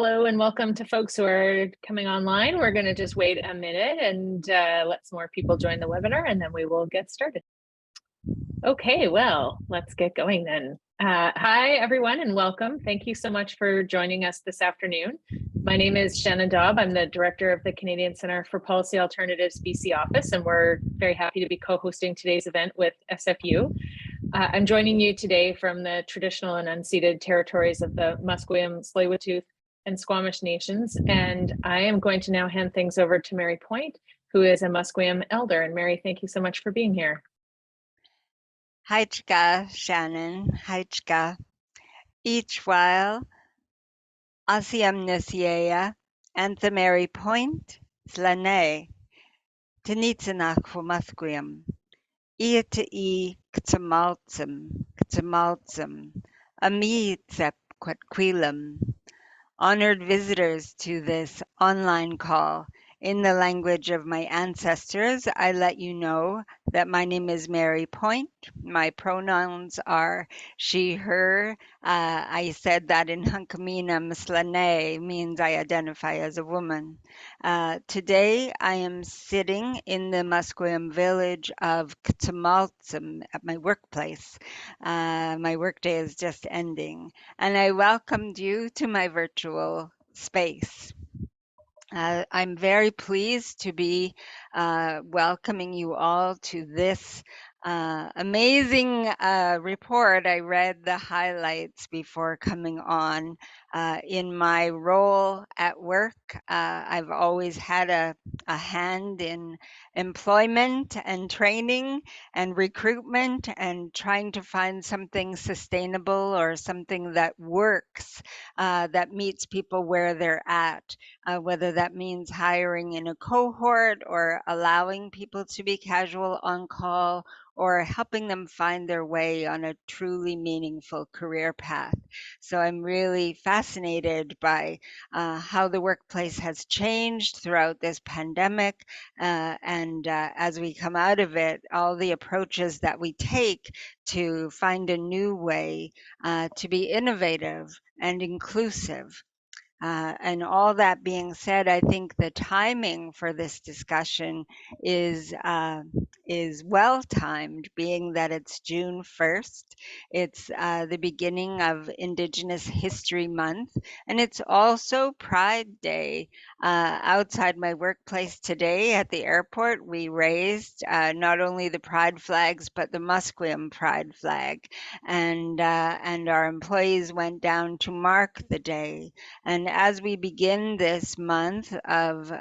Hello and welcome to folks who are coming online. We're going to just wait a minute and let some more people join the webinar, and then we will get started. Okay, well, let's get going then. Hi, everyone, and welcome. Thank you so much for joining us this afternoon. My name is Shannon Daub. I'm the director of the Canadian Centre for Policy Alternatives BC office, and we're very happy to be co-hosting today's event with SFU. I'm joining you today from the traditional and unceded territories of the Musqueam, Tsleil-Waututh, and Squamish nations, and I am going to now hand things over to Mary Point, who is a Musqueam elder. And Mary, thank you so much for being here. Hi, Shannon. Hi, each while Asiamnesiea and the Mary Point, Slane, Tenitsanach for Musqueam, Iati Ktamaltsum, Amitsep Quatquilum. Honored visitors to this online call. In the language of my ancestors, I let you know that my name is Mary Point. My pronouns are she, her. I said that in Hunkamina, Mslane means I identify as a woman. Today, I am sitting in the Musqueam village of Ktamaltsum at my workplace. My workday is just ending, and I welcomed you to my virtual space. I'm very pleased to be welcoming you all to this amazing report. I read the highlights before coming on. In my role at work, I've always had a hand in employment and training and recruitment and trying to find something sustainable or something that works, that meets people where they're at. Whether that means hiring in a cohort or allowing people to be casual on call or helping them find their way on a truly meaningful career path. So I'm really fascinated by how the workplace has changed throughout this pandemic. And as we come out of it, all the approaches that we take to find a new way to be innovative and inclusive. And all that being said, I think the timing for this discussion is well timed, being that it's June 1st. It's the beginning of Indigenous History Month, and it's also Pride Day. Outside my workplace today at the airport, we raised not only the Pride flags, but the Musqueam Pride flag, and our employees went down to mark the day. And as we begin this month of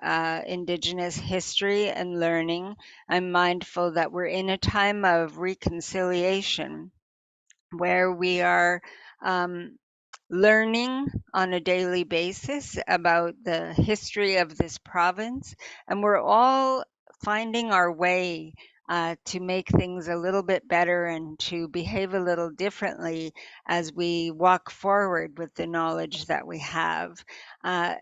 Indigenous history and learning, I'm mindful that we're in a time of reconciliation where we are learning on a daily basis about the history of this province, and we're all finding our way to make things a little bit better and to behave a little differently as we walk forward with the knowledge that we have.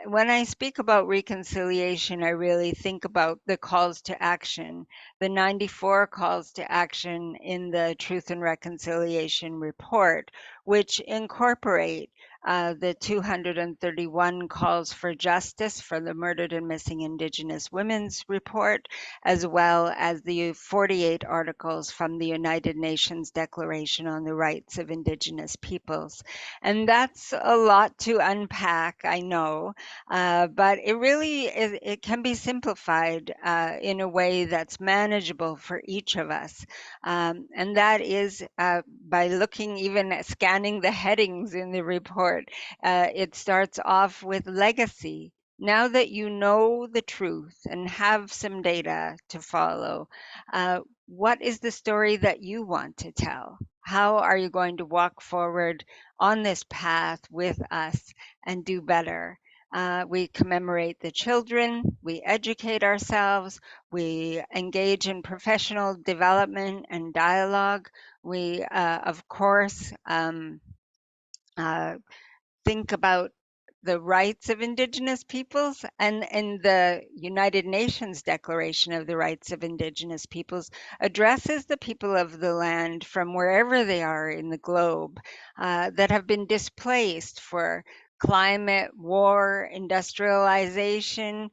When I speak about reconciliation, I really think about the calls to action, the 94 calls to action in the Truth and Reconciliation report, which incorporate the 231 calls for justice for the murdered and missing Indigenous women's report, as well as the 48 articles from the United Nations Declaration on the Rights of Indigenous Peoples. And that's a lot to unpack, I know, but it really it can be simplified in a way that's manageable for each of us. And that is by looking, even at scanning the headings in the report. It starts off with legacy. Now that you know the truth and have some data to follow, what is the story that you want to tell? How are you going to walk forward on this path with us and do better? We commemorate the children, we educate ourselves, we engage in professional development and dialogue. We, of course, think about the rights of Indigenous peoples, and the United Nations Declaration of the Rights of Indigenous Peoples addresses the people of the land from wherever they are in the globe that have been displaced for climate, war, industrialization,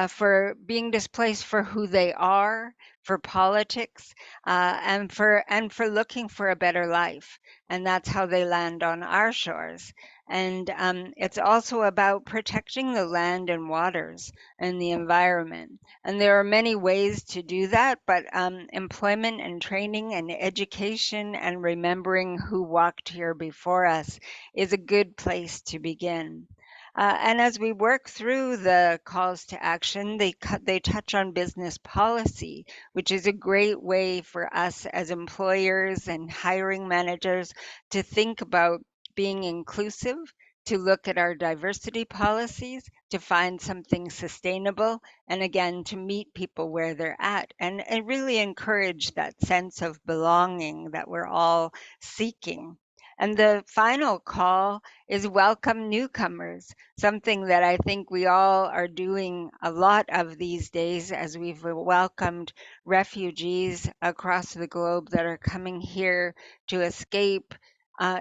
for being displaced for who they are, for politics, and for looking for a better life. And that's how they land on our shores. And it's also about protecting the land and waters and the environment. And there are many ways to do that, but employment and training and education and remembering who walked here before us is a good place to begin. And as we work through the calls to action, they touch on business policy, which is a great way for us as employers and hiring managers to think about being inclusive, to look at our diversity policies, to find something sustainable, and again, to meet people where they're at and really encourage that sense of belonging that we're all seeking. And the final call is welcome newcomers, something that I think we all are doing a lot of these days as we've welcomed refugees across the globe that are coming here to escape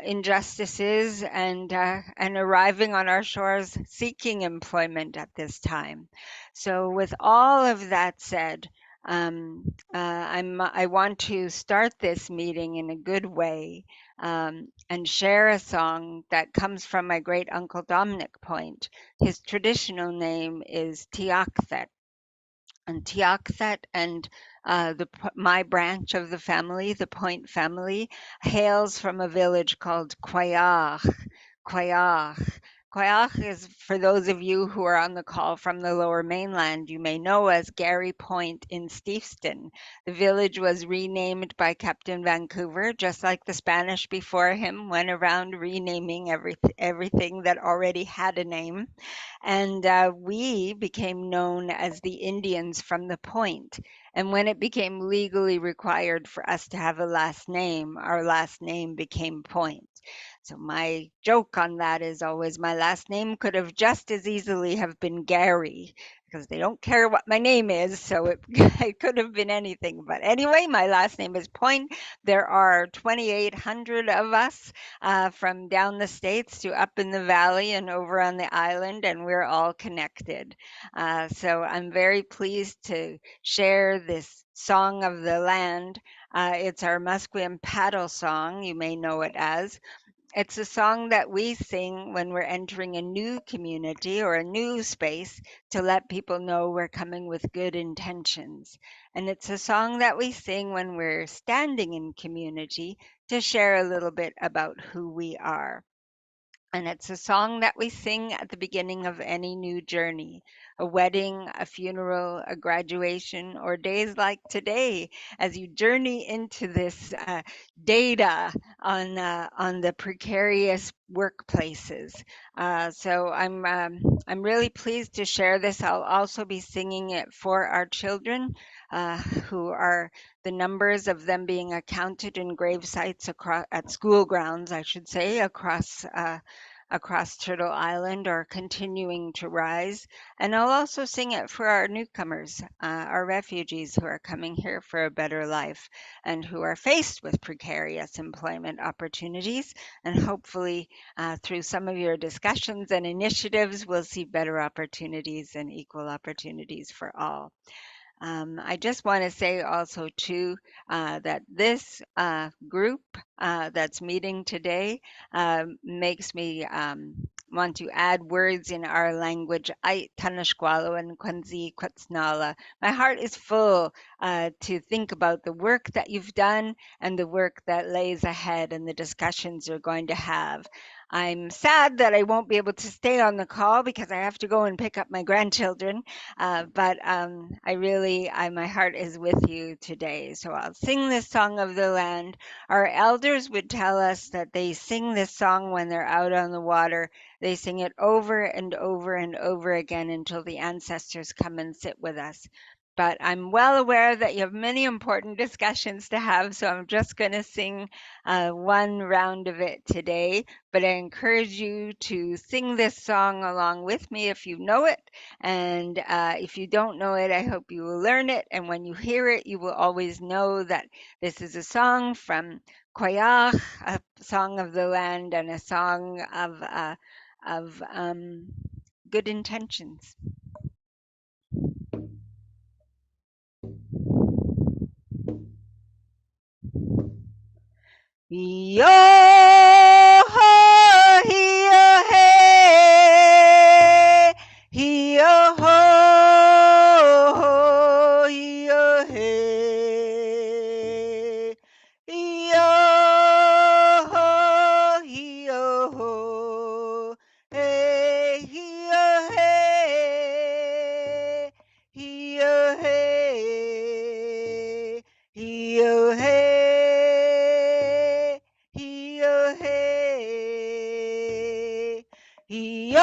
injustices and arriving on our shores seeking employment at this time. So, with all of that said, I want to start this meeting in a good way, and share a song that comes from my great uncle Dominic Point. His traditional name is Tiakthet, and Tiakthet and my branch of the family, the Point family, hails from a village called Kwayach. Kwayach. Kwayach is, for those of you who are on the call from the Lower Mainland, you may know as Gary Point in Steveston. The village was renamed by Captain Vancouver, just like the Spanish before him went around renaming everything that already had a name. And we became known as the Indians from the Point. And when it became legally required for us to have a last name, our last name became Point. So my joke on that is always my last name could have just as easily have been Gary because they don't care what my name is, so it, it could have been anything. But anyway, my last name is Point. There are 2,800 of us from down the states to up in the valley and over on the island, and we're all connected. So I'm very pleased to share this song of the land. It's our Musqueam paddle song, you may know it as. It's a song that we sing when we're entering a new community or a new space to let people know we're coming with good intentions. And it's a song that we sing when we're standing in community to share a little bit about who we are. And it's a song that we sing at the beginning of any new journey, a wedding, a funeral, a graduation, or days like today, as you journey into this data on the precarious workplaces. So I'm really pleased to share this. I'll also be singing it for our children, who are the numbers of them being accounted in grave sites across at school grounds, I should say, across Turtle Island are continuing to rise. And I'll also sing it for our newcomers, our refugees who are coming here for a better life and who are faced with precarious employment opportunities. And hopefully, through some of your discussions and initiatives, we'll see better opportunities and equal opportunities for all. I just want to say also too that this group that's meeting today makes me want to add words in our language. Ay tanashkwalo and kwanzi kwatsnala. My heart is full to think about the work that you've done and the work that lays ahead and the discussions you're going to have. I'm sad that I won't be able to stay on the call because I have to go and pick up my grandchildren. But my heart is with you today. So I'll sing this song of the land. Our elders would tell us that they sing this song when they're out on the water. They sing it over and over and over again until the ancestors come and sit with us. But I'm well aware that you have many important discussions to have, so I'm just going to sing one round of it today. But I encourage you to sing this song along with me if you know it. And if you don't know it, I hope you will learn it. And when you hear it, you will always know that this is a song from Koyach, a song of the land, and a song of of good intentions. Yo ho, yo hey, yo ho, yo hey, yo ho, yo ho, hey, yo hey, yo hey, yo hey. Yo hey, yo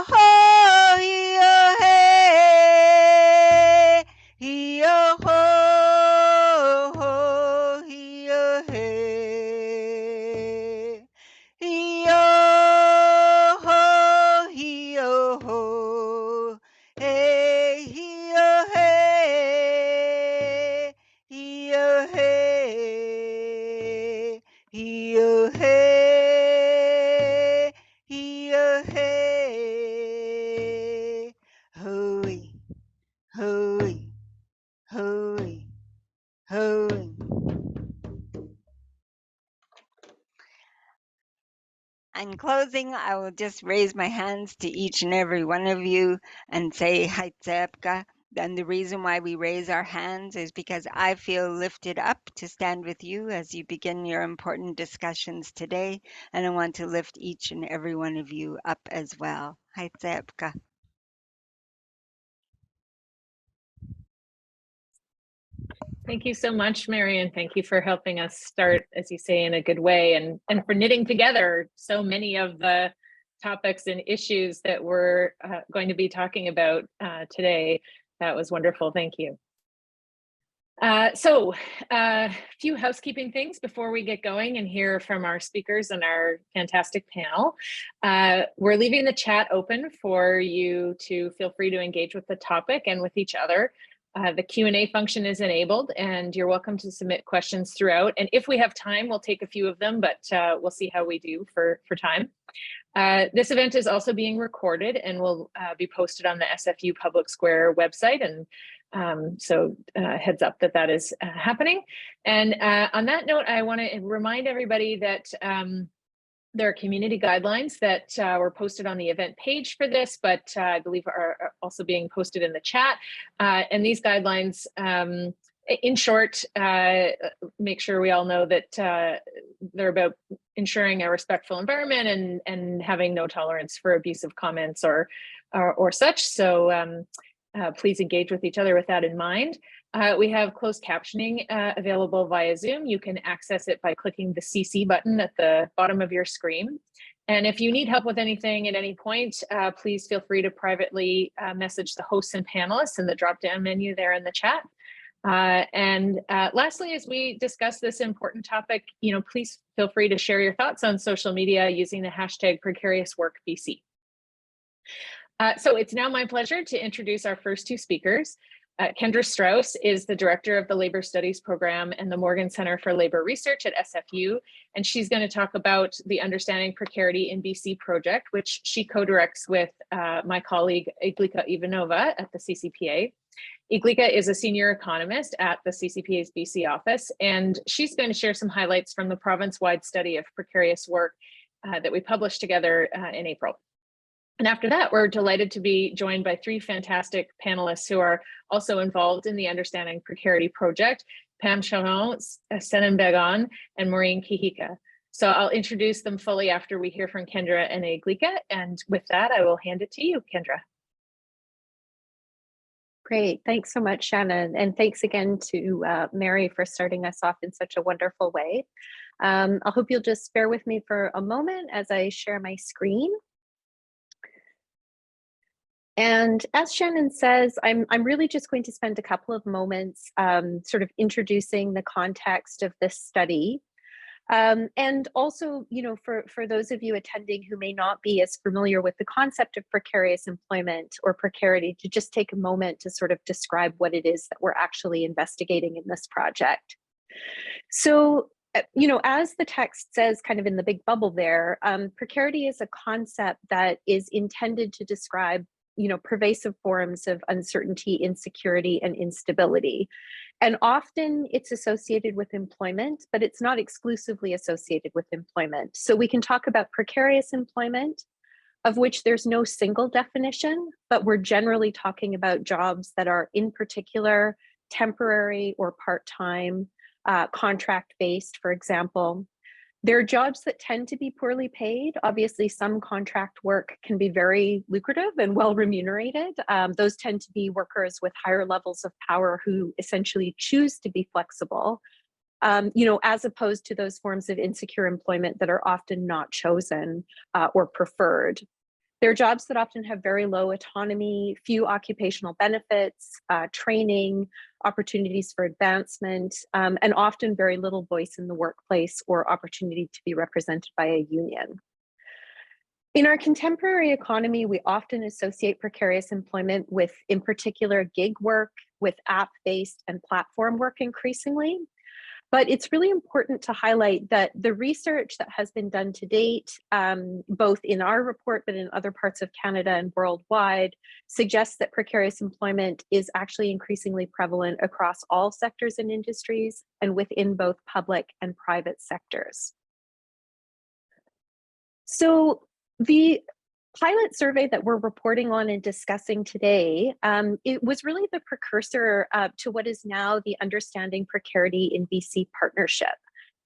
ho, yo hey, yo ho, yo hey, yo ho, yo ho, hey, yo hey, yo hey. Yo hey, yo hey, hooey, hooey, hooey, hooey. In closing, I will just raise my hands to each and every one of you and say Haitsepka. And the reason why we raise our hands is because I feel lifted up to stand with you as you begin your important discussions today. And I want to lift each and every one of you up as well. Haitsepka. Thank you so much, Marion. Thank you for helping us start, as you say, in a good way, and for knitting together so many of the topics and issues that we're going to be talking about today. That was wonderful. Thank you. So a few housekeeping things before we get going and hear from our speakers and our fantastic panel. We're leaving the chat open for you to feel free to engage with the topic and with each other. The Q&A function is enabled and you're welcome to submit questions throughout. And if we have time, we'll take a few of them, but we'll see how we do for time. This event is also being recorded and will be posted on the SFU Public Square website. And so heads up that that is happening. And on that note, I want to remind everybody that there are community guidelines that were posted on the event page for this, but I believe are also being posted in the chat. And these guidelines, in short, make sure we all know that they're about ensuring a respectful environment and having no tolerance for abusive comments or such. So please engage with each other with that in mind. We have closed captioning available via Zoom. You can access it by clicking the CC button at the bottom of your screen. And if you need help with anything at any point, please feel free to privately message the hosts and panelists in the drop-down menu there in the chat. And lastly, as we discuss this important topic, please feel free to share your thoughts on social media using the hashtag PrecariousWorkBC. So it's now my pleasure to introduce our first two speakers. Kendra Strauss is the director of the Labor Studies program and the Morgan Center for Labor Research at SFU, and she's going to talk about the Understanding Precarity in BC project, which she co-directs with my colleague Iglika Ivanova at the CCPA. Iglika is a senior economist at the CCPA's BC office, and she's going to share some highlights from the province-wide study of precarious work that we published together in April. And after that, we're delighted to be joined by three fantastic panelists who are also involved in the Understanding Precarity project, Pam Charron, Cenen Bagon, and Maureen Kihika. So I'll introduce them fully after we hear from Kendra and Iglika. And with that, I will hand it to you, Kendra. Great. Thanks so much, Shannon. And thanks again to Mary for starting us off in such a wonderful way. I hope you'll just bear with me for a moment as I share my screen. And as Shannon says, I'm really just going to spend a couple of moments sort of introducing the context of this study. And also, for those of you attending who may not be as familiar with the concept of precarious employment or precarity, to just take a moment to sort of describe what it is that we're actually investigating in this project. So you know, as the text says kind of in the big bubble there, precarity is a concept that is intended to describe, you know, pervasive forms of uncertainty, insecurity, and instability. And often it's associated with employment, but it's not exclusively associated with employment. So we can talk about precarious employment, of which there's no single definition, but we're generally talking about jobs that are in particular temporary or part-time, contract-based, for example. There are jobs that tend to be poorly paid. Obviously, some contract work can be very lucrative and well remunerated. Those tend to be workers with higher levels of power who essentially choose to be flexible, you know, as opposed to those forms of insecure employment that are often not chosen or preferred. There are jobs that often have very low autonomy, few occupational benefits, training, opportunities for advancement, and often very little voice in the workplace or opportunity to be represented by a union. In our contemporary economy, we often associate precarious employment with, in particular, gig work, with app-based and platform work increasingly. But it's really important to highlight that the research that has been done to date, both in our report, but in other parts of Canada and worldwide, suggests that precarious employment is actually increasingly prevalent across all sectors and industries and within both public and private sectors. So the pilot survey that we're reporting on and discussing today, it was really the precursor to what is now the Understanding Precarity in BC partnership.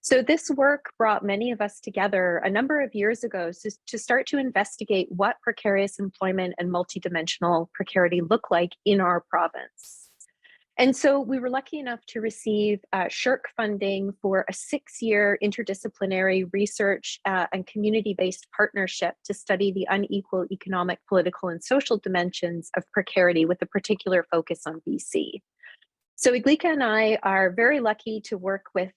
So this work brought many of us together a number of years ago to start to investigate what precarious employment and multidimensional precarity look like in our province. And so we were lucky enough to receive SSHRC funding for a 6-year interdisciplinary research and community-based partnership to study the unequal economic, political, and social dimensions of precarity with a particular focus on BC. So Iglika and I are very lucky to work with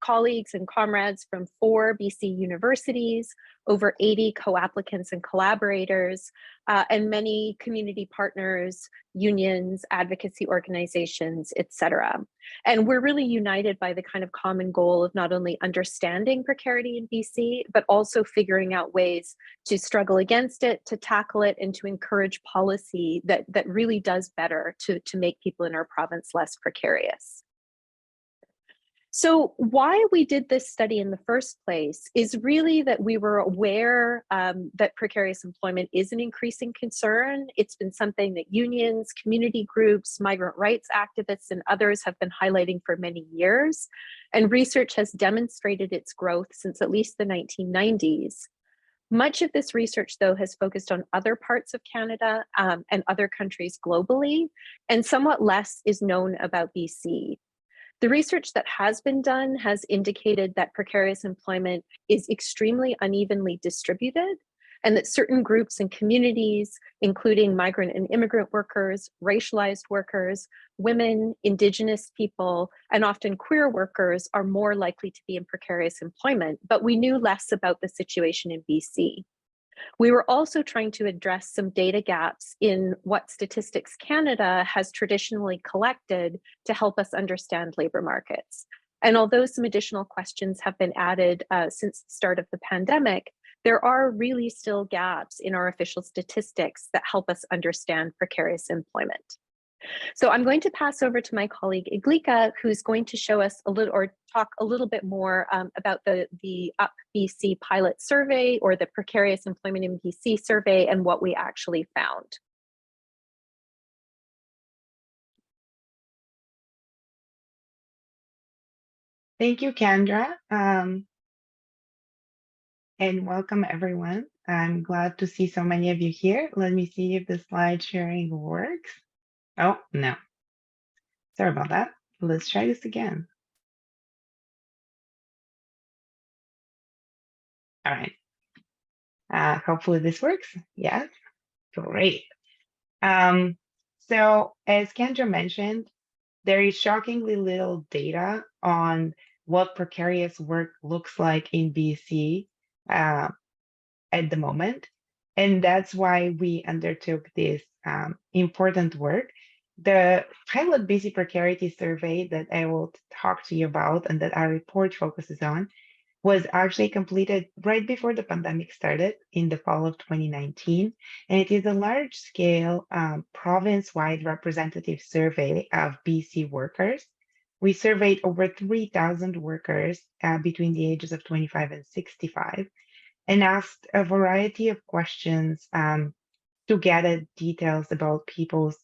colleagues and comrades from 4 BC universities, over 80 co-applicants and collaborators, and many community partners, unions, advocacy organizations, etc. And we're really united by the kind of common goal of not only understanding precarity in BC, but also figuring out ways to struggle against it, to tackle it, and to encourage policy that really does better to make people in our province less precarious. So why we did this study in the first place is really that we were aware that precarious employment is an increasing concern. It's been something that unions, community groups, migrant rights activists, and others have been highlighting for many years. And research has demonstrated its growth since at least the 1990s. Much of this research, though, has focused on other parts of Canada and other countries globally, and somewhat less is known about BC. The research that has been done has indicated that precarious employment is extremely unevenly distributed, and that certain groups and communities, including migrant and immigrant workers, racialized workers, women, Indigenous people, and often queer workers, are more likely to be in precarious employment, but we knew less about the situation in BC. We were also trying to address some data gaps in what Statistics Canada has traditionally collected to help us understand labor markets. And although some additional questions have been added since the start of the pandemic, there are really still gaps in our official statistics that help us understand precarious employment. So I'm going to pass over to my colleague Iglika, who's going to show us a little, or talk a little bit more about the UP BC pilot survey, or the Precarious Employment in BC survey, and what we actually found. Thank you, Kendra, and welcome everyone. I'm glad to see so many of you here. Let me see if the slide sharing works. Oh, no. Sorry about that. Let's try this again. All right. Hopefully this works. Yes. Great. So as Kendra mentioned, there is shockingly little data on what precarious work looks like in BC at the moment. And that's why we undertook this important work the pilot BC Precarity survey that I will talk to you about and that our report focuses on was actually completed right before the pandemic started in the fall of 2019. And it is a large scale province-wide representative survey of BC workers. We surveyed over 3,000 workers between the ages of 25 and 65 and asked a variety of questions to get at details about people's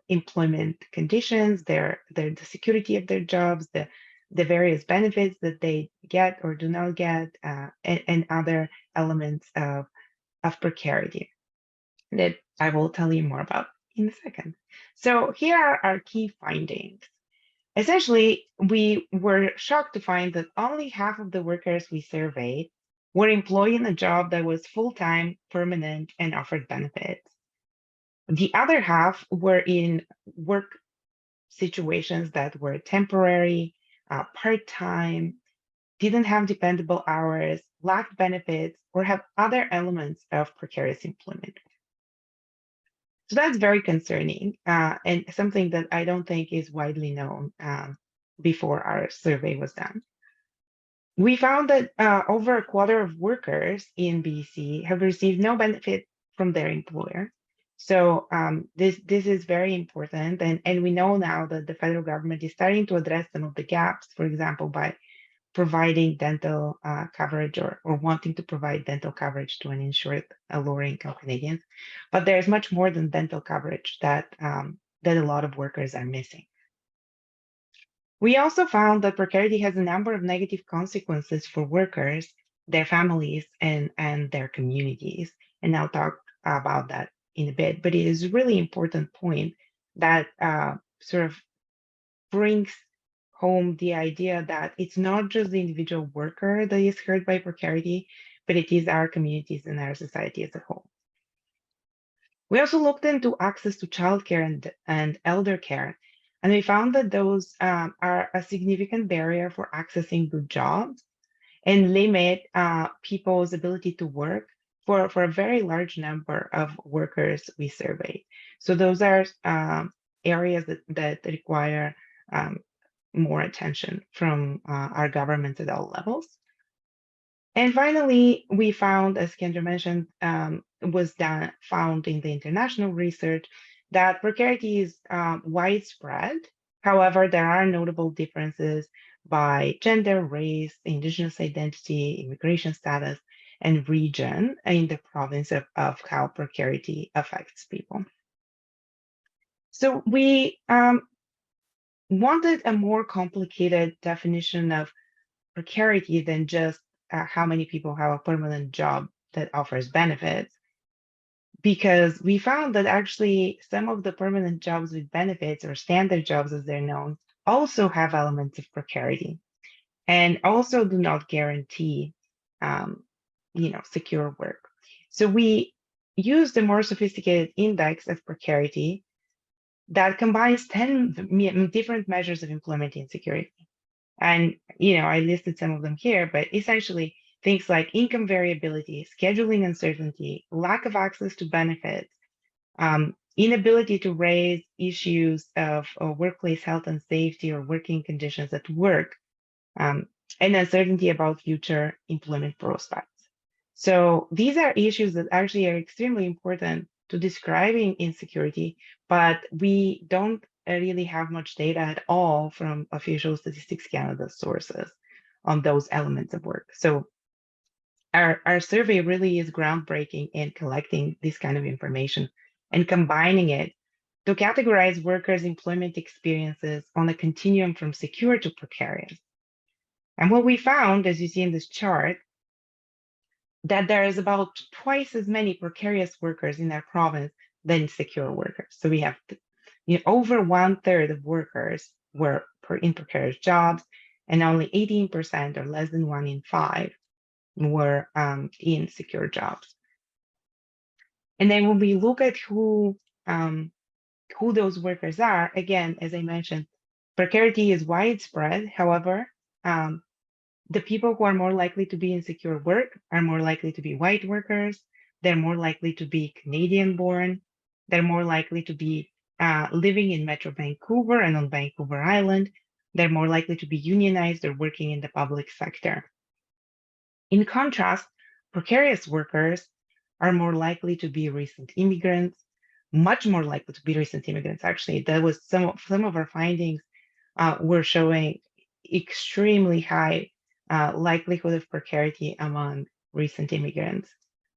employment conditions, the security of their jobs, the various benefits that they get or do not get, and other elements of precarity that I will tell you more about in a second. So here are our key findings. Essentially, we were shocked to find that only half of the workers we surveyed were employed in a job that was full-time, permanent, and offered benefits. The other half were in work situations that were temporary, part-time, didn't have dependable hours, lacked benefits, or have other elements of precarious employment. So that's very concerning and something that I don't think is widely known before our survey was done. We found that over a quarter of workers in BC have received no benefit from their employer. So this is very important. And we know now that the federal government is starting to address some of the gaps, for example, by providing dental coverage or wanting to provide dental coverage to uninsured lower-income Canadians. But there's much more than dental coverage that a lot of workers are missing. We also found that precarity has a number of negative consequences for workers, their families, and their communities. And I'll talk about that in a bit. But it is a really important point that sort of brings home the idea that it's not just the individual worker that is hurt by precarity, but it is our communities and our society as a whole. We also looked into access to childcare and elder care, and we found that those are a significant barrier for accessing good jobs and limit people's ability to work for a very large number of workers we surveyed. So those are areas that require more attention from our governments at all levels. And finally, we found, as Kendra mentioned, found in the international research that precarity is widespread. However, there are notable differences by gender, race, Indigenous identity, immigration status, and region in the province of how precarity affects people. So we wanted a more complicated definition of precarity than just how many people have a permanent job that offers benefits, because we found that actually some of the permanent jobs with benefits, or standard jobs as they're known, also have elements of precarity and also do not guarantee secure work. So we used a more sophisticated index of precarity that combines 10 different measures of employment insecurity. And, I listed some of them here, but essentially things like income variability, scheduling uncertainty, lack of access to benefits, inability to raise issues of workplace health and safety or working conditions at work, and uncertainty about future employment prospects. So these are issues that actually are extremely important to describing insecurity, but we don't really have much data at all from official Statistics Canada sources on those elements of work. So our survey really is groundbreaking in collecting this kind of information and combining it to categorize workers' employment experiences on a continuum from secure to precarious. And what we found, as you see in this chart, that there is about twice as many precarious workers in our province than secure workers. So we have over 1/3 of workers were in precarious jobs, and only 18%, or less than 1 in 5, were in secure jobs. And then when we look at who those workers are, again, as I mentioned, precarity is widespread. However, the people who are more likely to be in secure work are more likely to be white workers. They're more likely to be Canadian born. They're more likely to be living in Metro Vancouver and on Vancouver Island, they're more likely to be unionized or working in the public sector. In contrast, precarious workers are more likely to be recent immigrants, much more likely to be recent immigrants. Actually, that was some of our findings were showing extremely high likelihood of precarity among recent immigrants,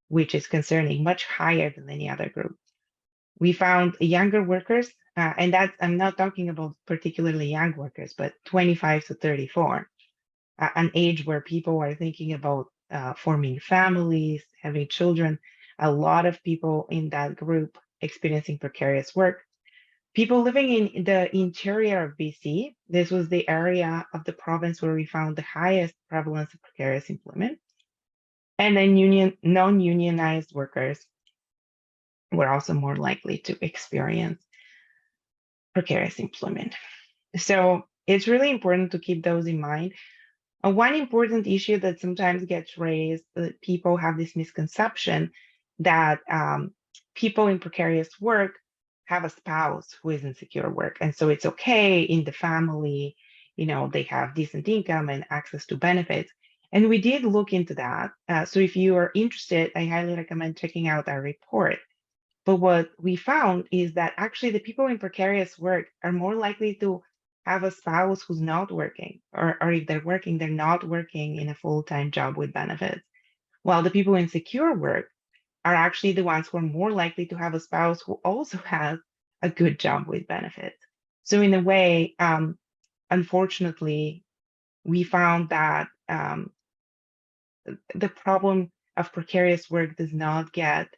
which is concerning, much higher than any other group. We found younger workers, and that's, I'm not talking about particularly young workers, but 25 to 34, an age where people are thinking about forming families, having children. A lot of people in that group experiencing precarious work. People living in the interior of BC, this was the area of the province where we found the highest prevalence of precarious employment. And then non-unionized workers were also more likely to experience precarious employment. So it's really important to keep those in mind. One important issue that sometimes gets raised, that people have this misconception that people in precarious work have a spouse who is in secure work. And so it's okay in the family, they have decent income and access to benefits. And we did look into that. So if you are interested, I highly recommend checking out our report. But what we found is that actually the people in precarious work are more likely to have a spouse who's not working, or if they're working, they're not working in a full-time job with benefits. While the people in secure work are actually the ones who are more likely to have a spouse who also has a good job with benefits. So in a way, unfortunately, we found that the problem of precarious work does not get,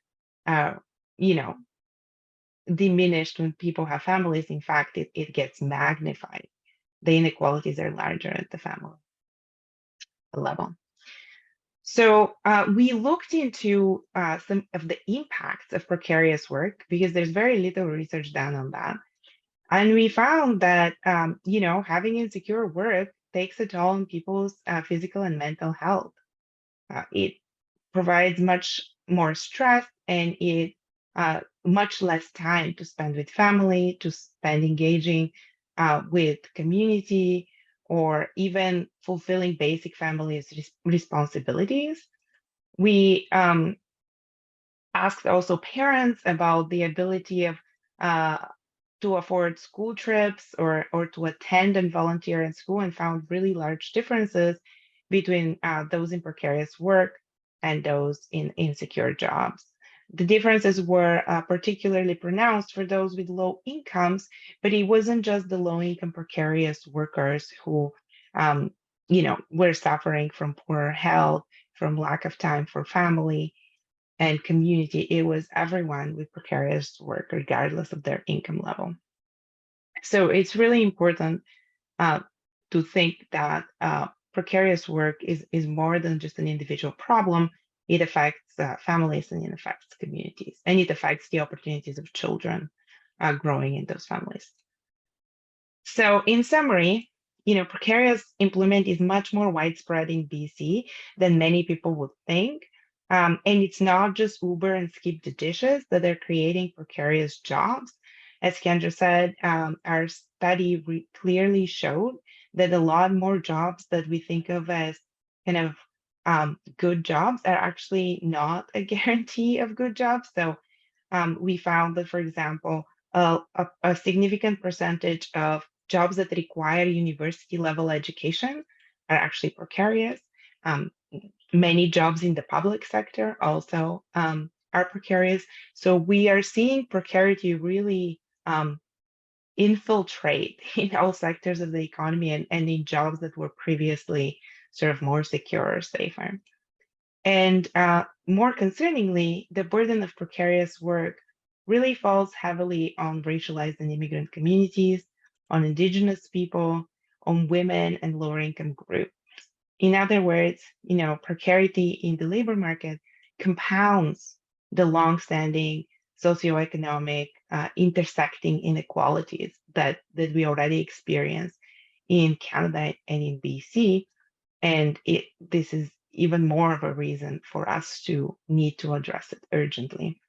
you know, diminished when people have families. In fact, it gets magnified. The inequalities are larger at the family level. So we looked into some of the impacts of precarious work because there's very little research done on that. And we found that, having insecure work takes a toll on people's physical and mental health. It provides much more stress, and it much less time to spend with family, to spend engaging with community, or even fulfilling basic family responsibilities. We asked also parents about the ability of to afford school trips or to attend and volunteer in school, and found really large differences between those in precarious work and those in insecure jobs. The differences were particularly pronounced for those with low incomes, but it wasn't just the low income precarious workers who were suffering from poor health, from lack of time for family and community. It was everyone with precarious work, regardless of their income level. So it's really important to think that precarious work is more than just an individual problem. It affects families, and it affects communities, and it affects the opportunities of children growing in those families. So in summary, precarious employment is much more widespread in BC than many people would think. And it's not just Uber and Skip the Dishes that are creating precarious jobs. As Kendra said, our study clearly showed that a lot more jobs that we think of as kind of good jobs are actually not a guarantee of good jobs. So we found that, for example, a significant percentage of jobs that require university level education are actually precarious. Many jobs in the public sector also are precarious. So we are seeing precarity really infiltrate in all sectors of the economy, and in jobs that were previously sort of more secure or safer. And more concerningly, the burden of precarious work really falls heavily on racialized and immigrant communities, on Indigenous people, on women and lower income groups. In other words, precarity in the labor market compounds the longstanding socioeconomic intersecting inequalities that we already experience in Canada and in BC. And this is even more of a reason for us to need to address it urgently.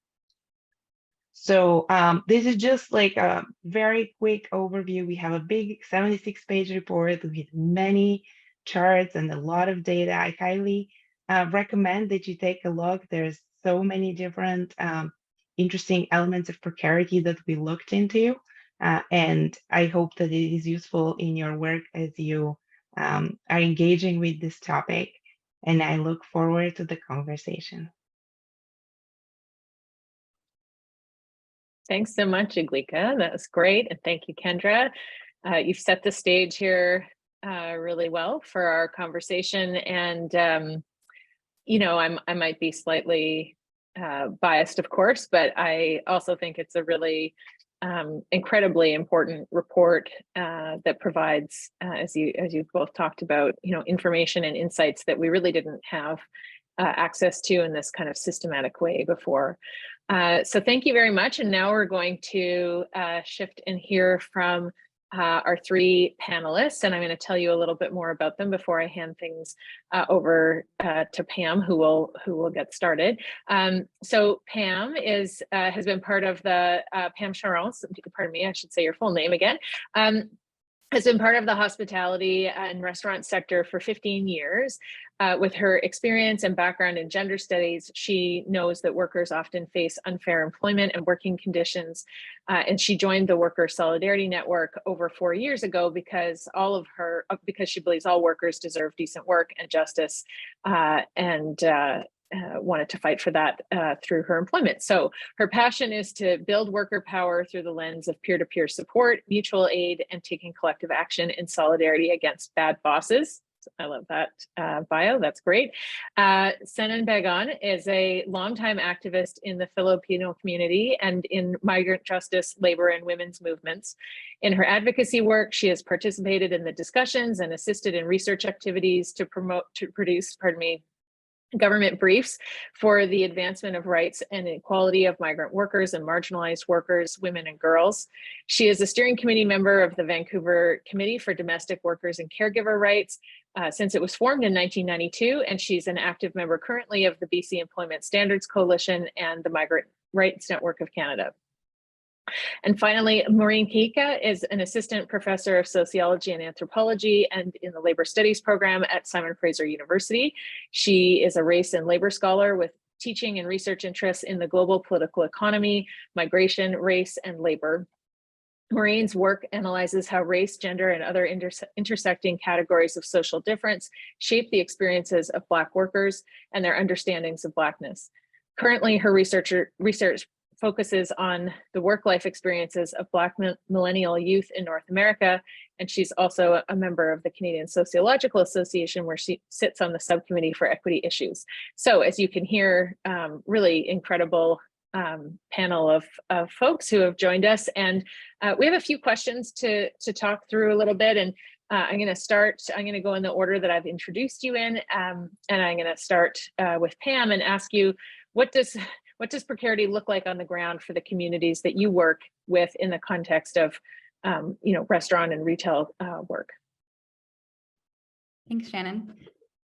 So this is just like a very quick overview. We have a big 76-page report with many charts and a lot of data. I highly recommend that you take a look. There's so many different interesting elements of precarity that we looked into. And I hope that it is useful in your work as you are engaging with this topic. And I look forward to the conversation. Thanks so much, Iglika. That was great. And thank you, Kendra. You've set the stage here really well for our conversation. And, you know, I might be slightly biased, of course, but I also think it's a really incredibly important report that provides, as you both talked about, you know, information and insights that we really didn't have access to in this kind of systematic way before. So thank you very much. And now we're going to shift and hear from our three panelists, and I'm going to tell you a little bit more about them before I hand things over to Pam, who will get started. So Pam has been part of the Pam Charron, pardon me, I should say your full name again. Has been part of the hospitality and restaurant sector for 15 years. With her experience and background in gender studies, she knows that workers often face unfair employment and working conditions. And she joined the Worker Solidarity Network over 4 years ago because she believes all workers deserve decent work and justice, and wanted to fight for that through her employment. So her passion is to build worker power through the lens of peer-to-peer support, mutual aid, and taking collective action in solidarity against bad bosses. I love that bio, that's great. Cenen Bagon is a longtime activist in the Filipino community and in migrant justice, labor, and women's movements. In her advocacy work, she has participated in the discussions and assisted in research activities to produce government briefs for the advancement of rights and equality of migrant workers and marginalized workers, women and girls. She is a steering committee member of the Vancouver Committee for Domestic Workers and Caregiver Rights since it was formed in 1992, and she's an active member currently of the BC Employment Standards Coalition and the Migrant Rights Network of Canada. And finally, Maureen Kihika is an assistant professor of sociology and anthropology and in the labor studies program at Simon Fraser University. She is a race and labor scholar with teaching and research interests in the global political economy, migration, race, and labor. Maureen's work analyzes how race, gender, and other intersecting categories of social difference shape the experiences of Black workers and their understandings of Blackness. Currently, her research focuses on the work-life experiences of Black millennial youth in North America, and she's also a member of the Canadian Sociological Association, where she sits on the subcommittee for equity issues. So as you can hear, really incredible panel of folks who have joined us, and we have a few questions to talk through a little bit, and I'm going to go in the order that I've introduced you in, and I'm going to start with Pam and ask you, what does precarity look like on the ground for the communities that you work with in the context of, restaurant and retail work? Thanks, Shannon.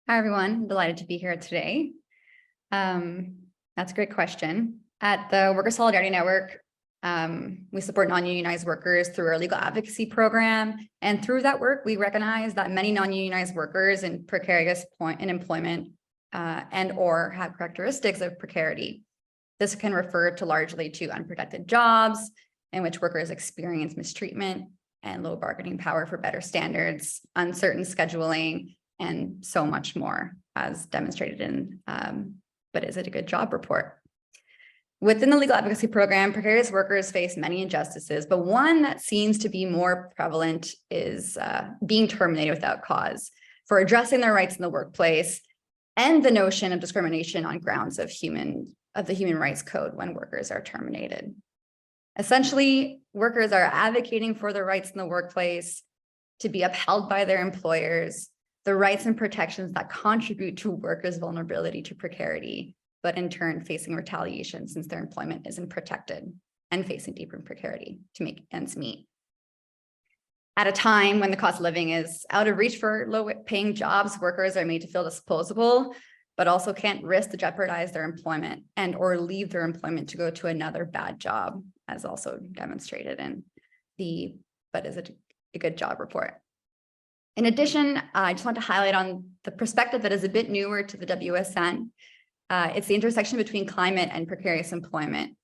Hi, everyone. Delighted to be here today. That's a great question. At the Worker Solidarity Network, we support non-unionized workers through our legal advocacy program. And through that work, we recognize that many non-unionized workers in precarious employment and or have characteristics of precarity. This can refer to largely to unprotected jobs in which workers experience mistreatment and low bargaining power for better standards, uncertain scheduling, and so much more, as demonstrated in But Is It a Good Job report. Within the legal advocacy program, precarious workers face many injustices, but one that seems to be more prevalent is being terminated without cause for addressing their rights in the workplace, and the notion of discrimination on grounds of the Human Rights Code when workers are terminated. Essentially, workers are advocating for their rights in the workplace to be upheld by their employers, the rights and protections that contribute to workers' vulnerability to precarity, but in turn facing retaliation since their employment isn't protected and facing deeper precarity to make ends meet. At a time when the cost of living is out of reach for low-paying jobs, workers are made to feel disposable but also can't risk to jeopardize their employment and or leave their employment to go to another bad job, as also demonstrated in the But Is It a Good Job report. In addition, I just want to highlight on the perspective that is a bit newer to the WSN. It's the intersection between climate and precarious employment.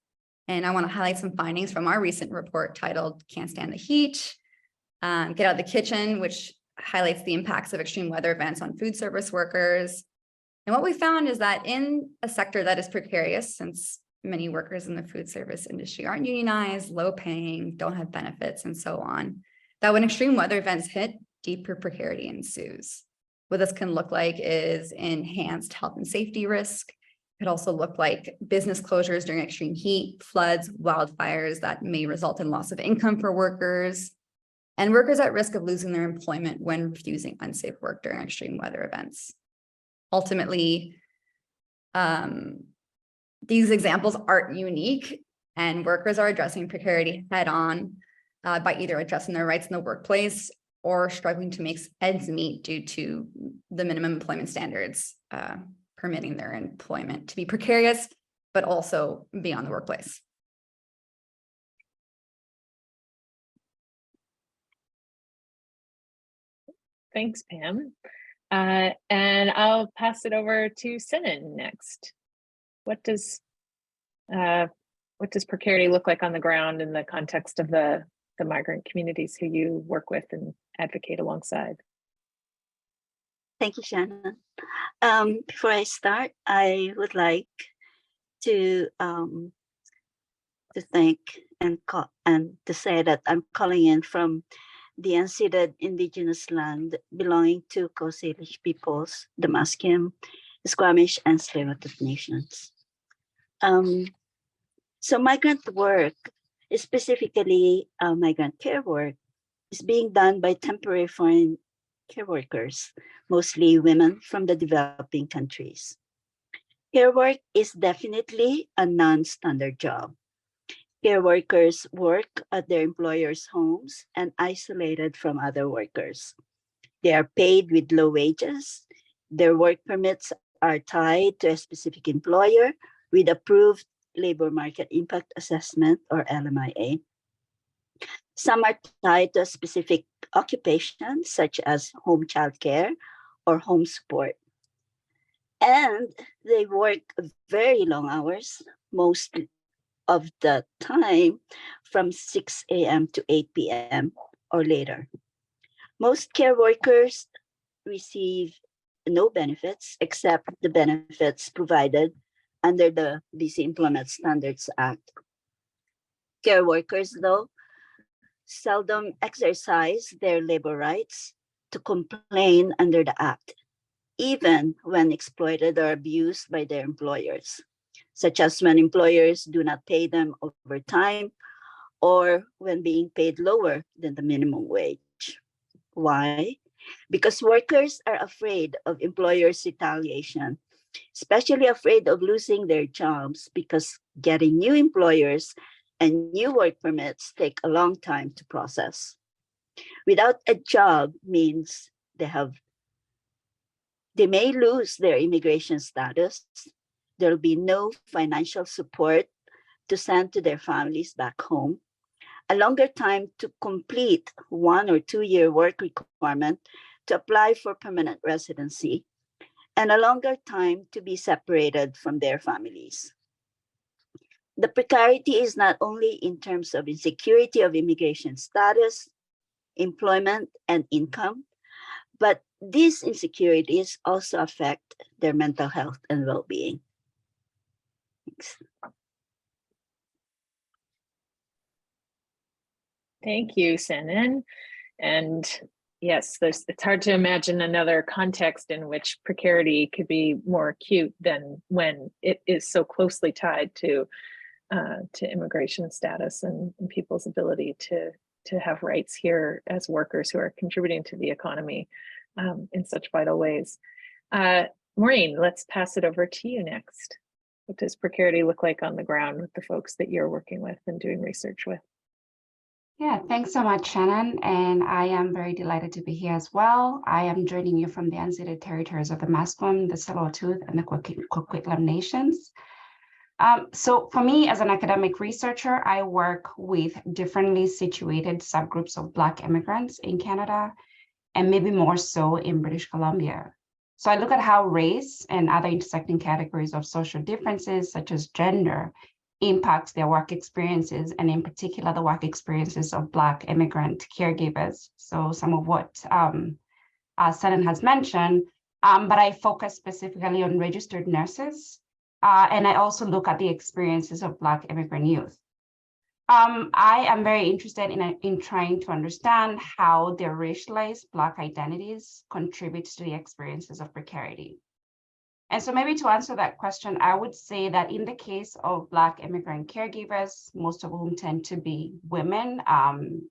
And I want to highlight some findings from our recent report titled Can't Stand the Heat, Get Out of the Kitchen, which highlights the impacts of extreme weather events on food service workers. And what we found is that in a sector that is precarious, since many workers in the food service industry aren't unionized, low paying, don't have benefits, and so on, that when extreme weather events hit, deeper precarity ensues. What this can look like is enhanced health and safety risk. It could also look like business closures during extreme heat, floods, wildfires that may result in loss of income for workers, and workers at risk of losing their employment when refusing unsafe work during extreme weather events. Ultimately, these examples aren't unique, and workers are addressing precarity head on by either addressing their rights in the workplace or struggling to make ends meet due to the minimum employment standards permitting their employment to be precarious, but also beyond the workplace. Thanks, Pam. And I'll pass it over to Cenen next. What does precarity look like on the ground in the context of the migrant communities who you work with and advocate alongside? Thank you, Shannon. Before I start, I would like to thank and to say that I'm calling in from the unceded Indigenous land belonging to Coast Salish peoples, the Musqueam, Squamish, and Tsleil-Waututh nations. So migrant work, specifically migrant care work, is being done by temporary foreign care workers, mostly women from the developing countries. Care work is definitely a non-standard job. Care workers work at their employers' homes and isolated from other workers. They are paid with low wages. Their work permits are tied to a specific employer with approved labor market impact assessment, or LMIA. Some are tied to a specific occupation, such as home childcare or home support. And they work very long hours, most of the time from 6 a.m. to 8 p.m. or later. Most care workers receive no benefits except the benefits provided under the BC Employment Standards Act. Care workers, though, seldom exercise their labor rights to complain under the Act, even when exploited or abused by their employers, such as when employers do not pay them overtime or when being paid lower than the minimum wage. Why? Because workers are afraid of employers' retaliation, especially afraid of losing their jobs because getting new employers and new work permits take a long time to process. Without a job means they may lose their immigration status. There'll be no financial support to send to their families back home, a longer time to complete 1 or 2 year work requirement to apply for permanent residency, and a longer time to be separated from their families. The precarity is not only in terms of insecurity of immigration status, employment, and income, but these insecurities also affect their mental health and well-being. Thanks. Thank you, Cenen. And yes, it's hard to imagine another context in which precarity could be more acute than when it is so closely tied to immigration status and people's ability to have rights here as workers who are contributing to the economy in such vital ways. Maureen, let's pass it over to you next. What does precarity look like on the ground with the folks that you're working with and doing research with? Yeah, thanks so much, Shannon. And I am very delighted to be here as well. I am joining you from the unceded territories of the Musqueam, the Tsleil-Waututh, and the Coquitlam Nations. So for me, as an academic researcher, I work with differently situated subgroups of Black immigrants in Canada, and maybe more so in British Columbia. So I look at how race and other intersecting categories of social differences, such as gender, impacts their work experiences, and in particular, the work experiences of Black immigrant caregivers. So some of what Cenen has mentioned, but I focus specifically on registered nurses, and I also look at the experiences of Black immigrant youth. I am very interested in trying to understand how their racialized Black identities contribute to the experiences of precarity. And so maybe to answer that question, I would say that in the case of Black immigrant caregivers, most of whom tend to be women,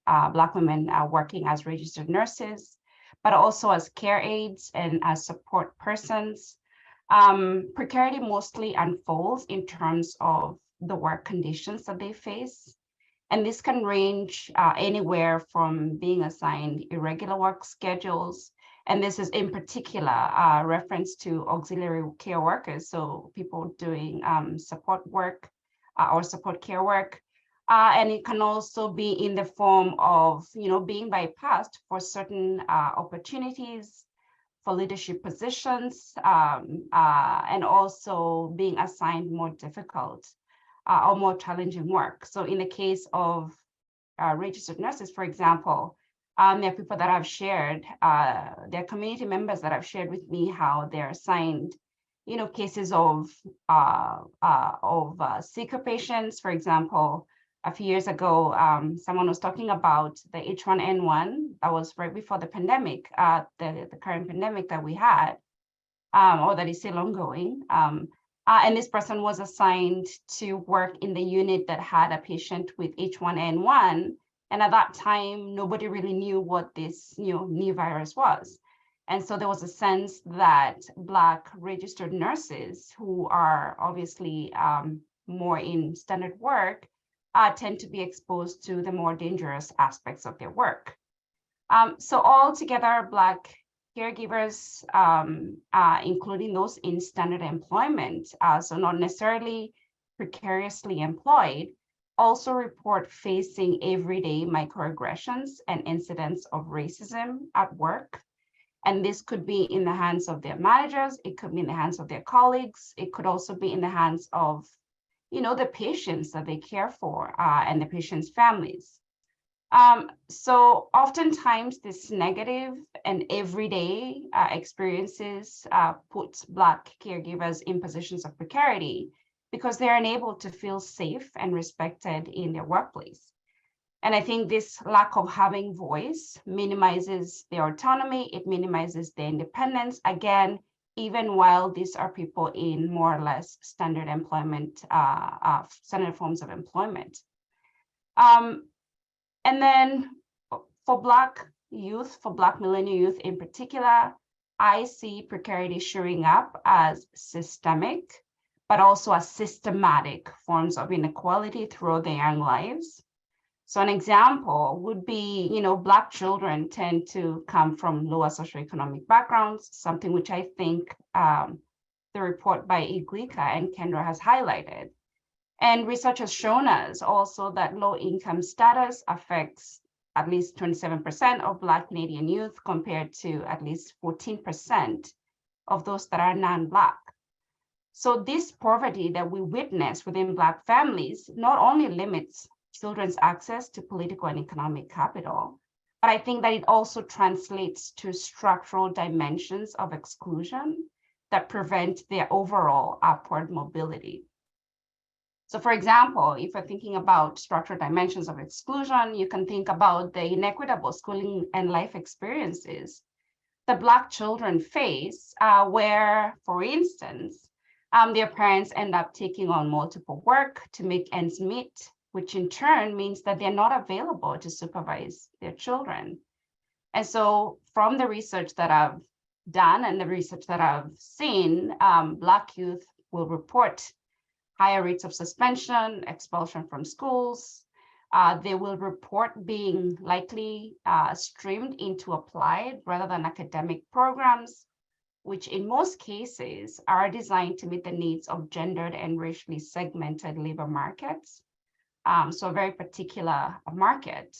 Black women working as registered nurses, but also as care aides and as support persons, precarity mostly unfolds in terms of the work conditions that they face. And this can range anywhere from being assigned irregular work schedules, and this is in particular reference to auxiliary care workers, so people doing support work or support care work. And it can also be in the form of, being bypassed for certain opportunities, for leadership positions, and also being assigned more difficult or more challenging work. So in the case of registered nurses, for example, there are people that I've shared, there are community members that have shared with me how they're assigned, cases of sicker patients. For example, a few years ago, someone was talking about the H1N1 that was right before the pandemic, the current pandemic that we had, or that is still ongoing. And this person was assigned to work in the unit that had a patient with H1N1. And at that time, nobody really knew what this new virus was. And so there was a sense that Black registered nurses, who are obviously more in standard work, tend to be exposed to the more dangerous aspects of their work. So altogether, Black caregivers, including those in standard employment, so not necessarily precariously employed, also report facing everyday microaggressions and incidents of racism at work. And this could be in the hands of their managers, it could be in the hands of their colleagues, it could also be in the hands of, the patients that they care for and the patients' families. So oftentimes this negative and everyday experiences put Black caregivers in positions of precarity because they're unable to feel safe and respected in their workplace. And I think this lack of having voice minimizes their autonomy, it minimizes their independence, again, even while these are people in more or less standard employment, standard forms of employment. And then for Black youth, for Black millennial youth in particular, I see precarity showing up as systemic, but also as systematic forms of inequality throughout their young lives. So an example would be, Black children tend to come from lower socioeconomic backgrounds, something which I think the report by Iglika and Kendra has highlighted. And research has shown us also that low income status affects at least 27% of Black Canadian youth compared to at least 14% of those that are non-Black. So this poverty that we witness within Black families not only limits children's access to political and economic capital, but I think that it also translates to structural dimensions of exclusion that prevent their overall upward mobility. So for example, if we're thinking about structural dimensions of exclusion, you can think about the inequitable schooling and life experiences that Black children face, where, for instance, their parents end up taking on multiple work to make ends meet, which in turn means that they're not available to supervise their children. And so from the research that I've done and the research that I've seen, Black youth will report higher rates of suspension, expulsion from schools, They will report being likely streamed into applied rather than academic programs, which in most cases are designed to meet the needs of gendered and racially segmented labor markets. So a very particular market.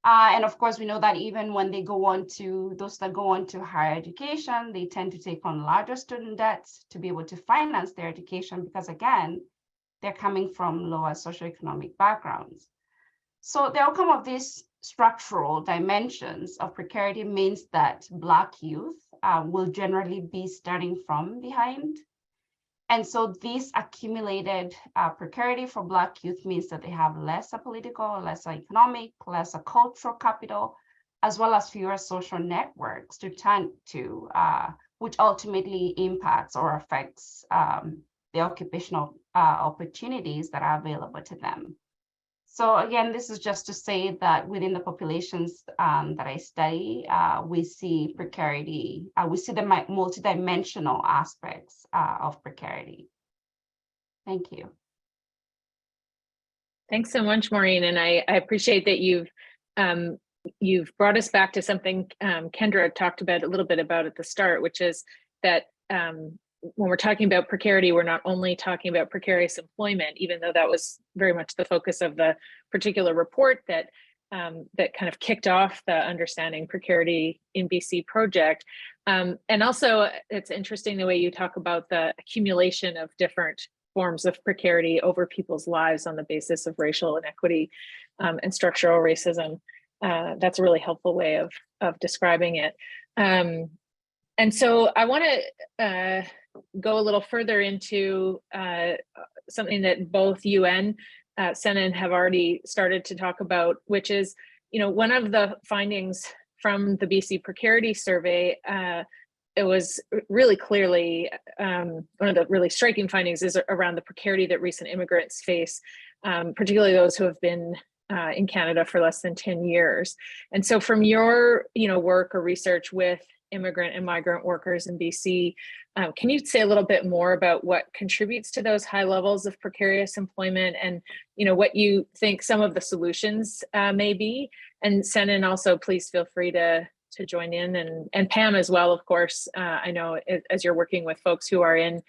And of course, we know that even when they go on to, those that go on to higher education, they tend to take on larger student debts to be able to finance their education because, again, they're coming from lower socioeconomic backgrounds. So the outcome of these structural dimensions of precarity means that Black youth will generally be starting from behind. And so this accumulated precarity for Black youth means that they have less political, less economic, less cultural capital, as well as fewer social networks to turn to, which ultimately impacts or affects the occupational opportunities that are available to them. So again, this is just to say that within the populations that I study, we see precarity, we see the multidimensional aspects of precarity. Thank you. Thanks so much, Maureen. And I appreciate that you've brought us back to something Kendra talked about a little bit about at the start, which is that when we're talking about precarity, we're not only talking about precarious employment, even though that was very much the focus of the particular report that that kind of kicked off the Understanding Precarity in BC project. And also, it's interesting the way you talk about the accumulation of different forms of precarity over people's lives on the basis of racial inequity and structural racism. That's a really helpful way of describing it. And so I want to go a little further into something that both you and Cenen have already started to talk about, which is, one of the findings from the BC Precarity Survey, it was really clearly, one of the really striking findings is around the precarity that recent immigrants face, particularly those who have been in Canada for less than 10 years. And so from your work or research with immigrant and migrant workers in BC, can you say a little bit more about what contributes to those high levels of precarious employment and what you think some of the solutions may be? And Cenen, also please feel free to join in, and Pam as well, of course. I know as you're working with folks who are in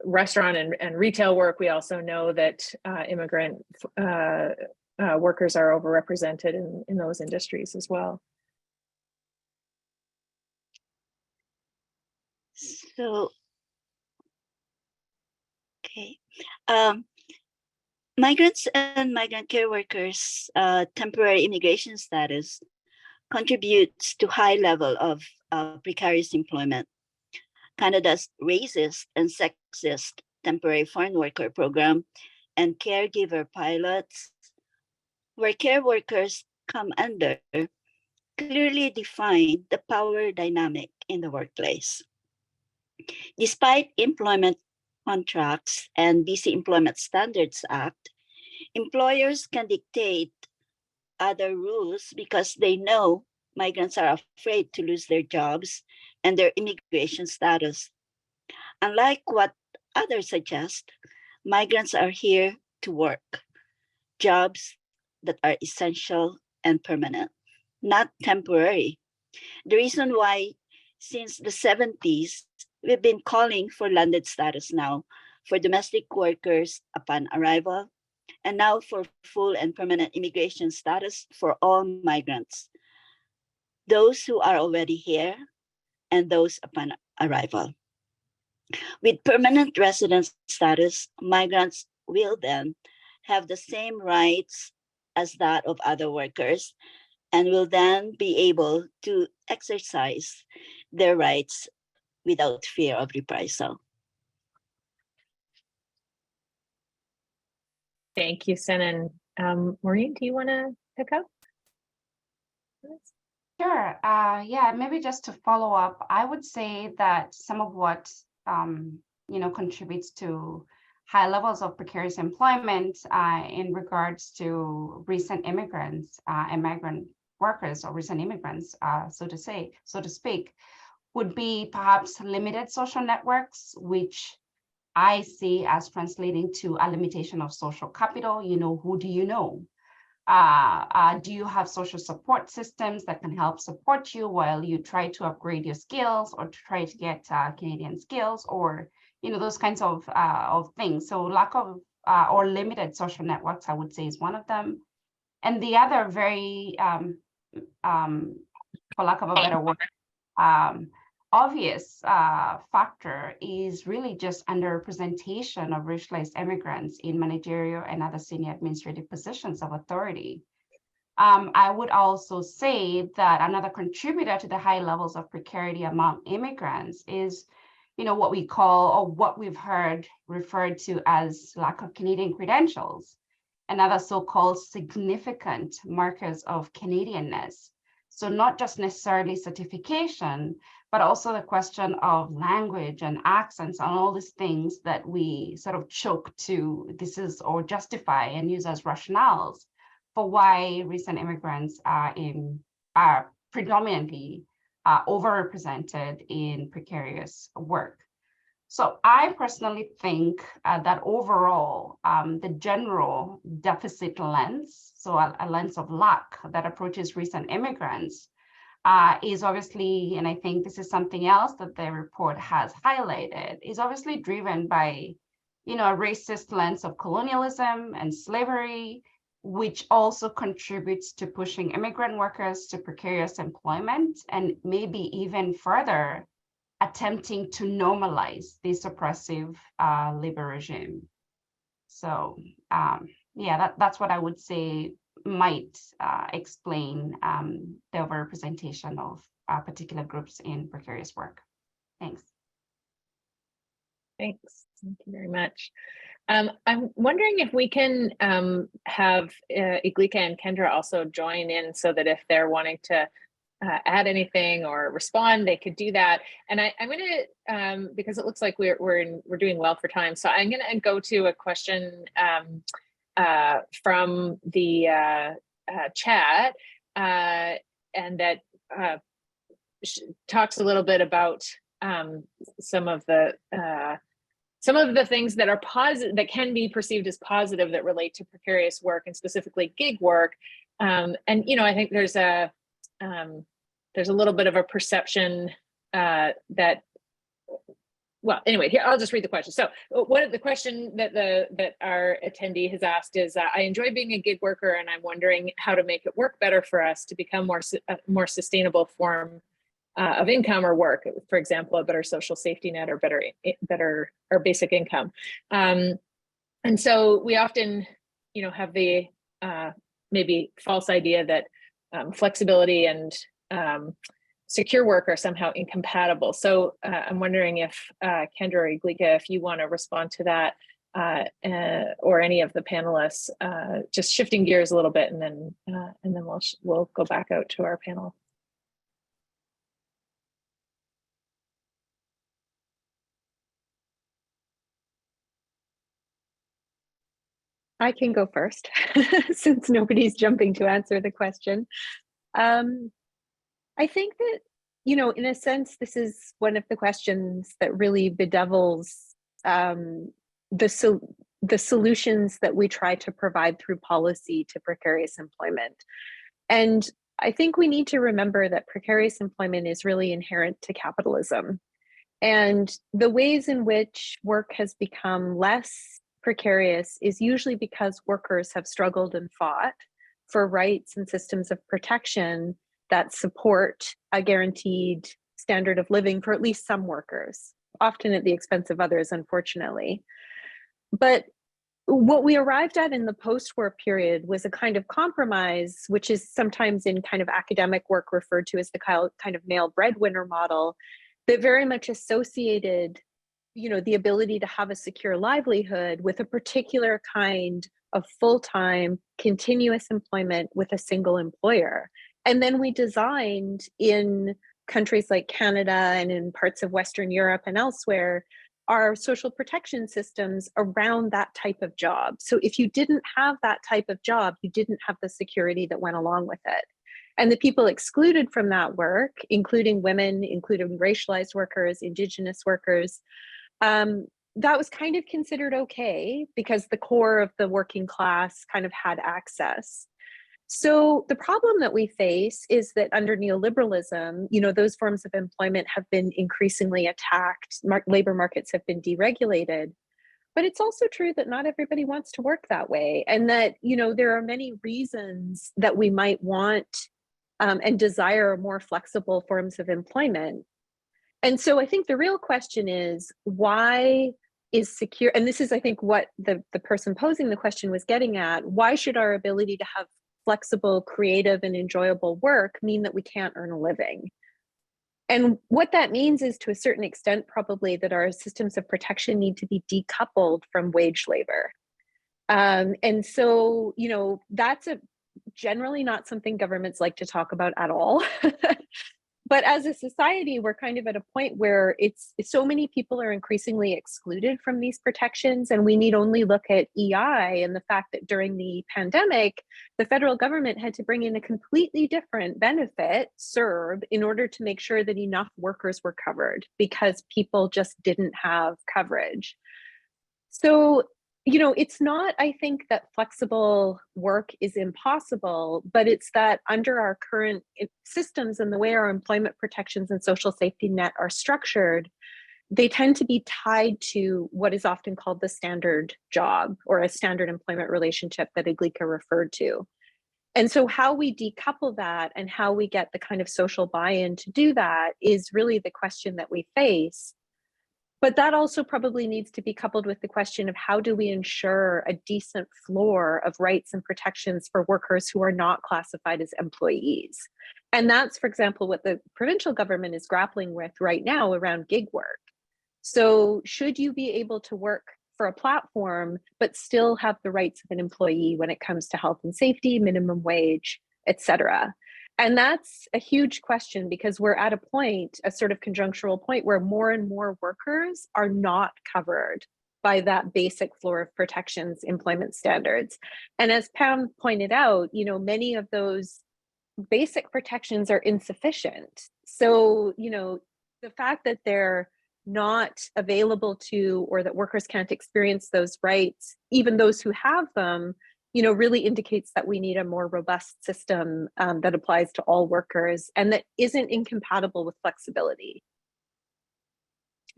restaurant and retail work, we also know that immigrant workers are overrepresented in those industries as well. So, okay. Migrants and migrant care workers' temporary immigration status contributes to high level of precarious employment. Canada's racist and sexist temporary foreign worker program and caregiver pilots, where care workers come under, clearly define the power dynamic in the workplace. Despite employment contracts and BC Employment Standards Act, employers can dictate other rules because they know migrants are afraid to lose their jobs and their immigration status. Unlike what others suggest, migrants are here to work, jobs that are essential and permanent, not temporary. The reason why since the 70s, we've been calling for landed status now for domestic workers upon arrival, and now for full and permanent immigration status for all migrants, those who are already here and those upon arrival. With permanent resident status, migrants will then have the same rights as that of other workers and will then be able to exercise their rights without fear of reprisal. Thank you, Cenen. Maureen, do you want to pick up? Sure. Yeah, maybe just to follow up, I would say that some of what contributes to high levels of precarious employment in regards to recent immigrants and migrant workers, or recent immigrants, so to speak, would be perhaps limited social networks, which I see as translating to a limitation of social capital. Who do you know? Do you have social support systems that can help support you while you try to upgrade your skills or to try to get Canadian skills, or those kinds of things. So lack of or limited social networks, I would say, is one of them. And the other very, for lack of a better word, obvious factor is really just underrepresentation of racialized immigrants in managerial and other senior administrative positions of authority. I would also say that another contributor to the high levels of precarity among immigrants is, what we call, or what we've heard referred to as, lack of Canadian credentials and other so-called significant markers of Canadianness. So not just necessarily certification, but also the question of language and accents and all these things that we sort of choke to or justify and use as rationales for why recent immigrants are predominantly overrepresented in precarious work. So I personally think that overall, the general deficit lens, so a lens of lack that approaches recent immigrants, is obviously, and I think this is something else that the report has highlighted, is obviously driven by, a racist lens of colonialism and slavery, which also contributes to pushing immigrant workers to precarious employment, and maybe even further attempting to normalize this oppressive labor regime. So yeah, that's what I would say might explain the overrepresentation of particular groups in precarious work. Thanks. Thanks. Thank you very much. I'm wondering if we can have Iglika and Kendra also join in, so that if they're wanting to add anything or respond, they could do that. And I'm going to, because it looks like we're doing well for time, so I'm going to go to a question from the chat, and that talks a little bit about some of the things that are positive, that can be perceived as positive, that relate to precarious work and specifically gig work. And I think there's a little bit of a perception that, well, anyway, here, I'll just read the question. So the question that our attendee has asked is, I enjoy being a gig worker, and I'm wondering how to make it work better for us to become a more sustainable form of income or work, for example, a better social safety net or better or basic income. And so we often, have the maybe false idea that flexibility and secure work are somehow incompatible. So I'm wondering if Kendra or Iglika, if you want to respond to that, or any of the panelists, just shifting gears a little bit, and then we'll go back out to our panel. I can go first since nobody's jumping to answer the question. I think that, in a sense, this is one of the questions that really bedevils the solutions that we try to provide through policy to precarious employment. And I think we need to remember that precarious employment is really inherent to capitalism. And the ways in which work has become less precarious is usually because workers have struggled and fought for rights and systems of protection that support a guaranteed standard of living for at least some workers, often at the expense of others, unfortunately. But what we arrived at in the post-war period was a kind of compromise, which is sometimes in kind of academic work referred to as the kind of male breadwinner model, that very much associated the ability to have a secure livelihood with a particular kind of full-time continuous employment with a single employer. And then we designed in countries like Canada and in parts of Western Europe and elsewhere, our social protection systems around that type of job. So if you didn't have that type of job, you didn't have the security that went along with it. And the people excluded from that work, including women, including racialized workers, Indigenous workers, that was kind of considered okay because the core of the working class kind of had access. So the problem that we face is that under neoliberalism, those forms of employment have been increasingly attacked. Labor markets have been deregulated. But it's also true that not everybody wants to work that way, and that there are many reasons that we might want and desire more flexible forms of employment. And so I think the real question is, why is secure, and this is, I think, what the person posing the question was getting at, why should our ability to have flexible, creative, and enjoyable work mean that we can't earn a living? And what that means is, to a certain extent, probably, that our systems of protection need to be decoupled from wage labor. And so, that's generally not something governments like to talk about at all. But as a society, we're kind of at a point where it's so many people are increasingly excluded from these protections. And we need only look at EI and the fact that during the pandemic, the federal government had to bring in a completely different benefit, CERB, in order to make sure that enough workers were covered, because people just didn't have coverage. So, it's not, I think, that flexible work is impossible, but it's that under our current systems and the way our employment protections and social safety net are structured, they tend to be tied to what is often called the standard job, or a standard employment relationship that Iglika referred to. And so how we decouple that and how we get the kind of social buy-in to do that is really the question that we face. But that also probably needs to be coupled with the question of, how do we ensure a decent floor of rights and protections for workers who are not classified as employees? And that's, for example, what the provincial government is grappling with right now around gig work. So should you be able to work for a platform, but still have the rights of an employee when it comes to health and safety, minimum wage, et cetera? And that's a huge question, because we're at a point, a sort of conjunctural point, where more and more workers are not covered by that basic floor of protections employment standards. And as Pam pointed out, many of those basic protections are insufficient. So, the fact that they're not available to, or that workers can't experience those rights, even those who have them, really indicates that we need a more robust system that applies to all workers and that isn't incompatible with flexibility.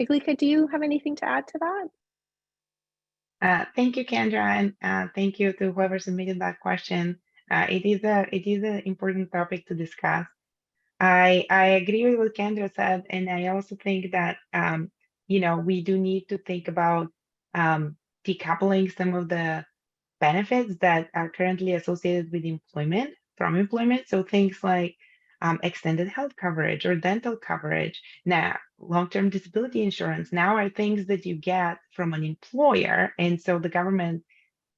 Iglika, do you have anything to add to that? Thank you, Kendra, and thank you to whoever submitted that question. It is an important topic to discuss. I agree with what Kendra said, and I also think that we do need to think about decoupling some of the benefits that are currently associated with employment from employment. So things like extended health coverage or dental coverage, now long-term disability insurance, now are things that you get from an employer. And so the government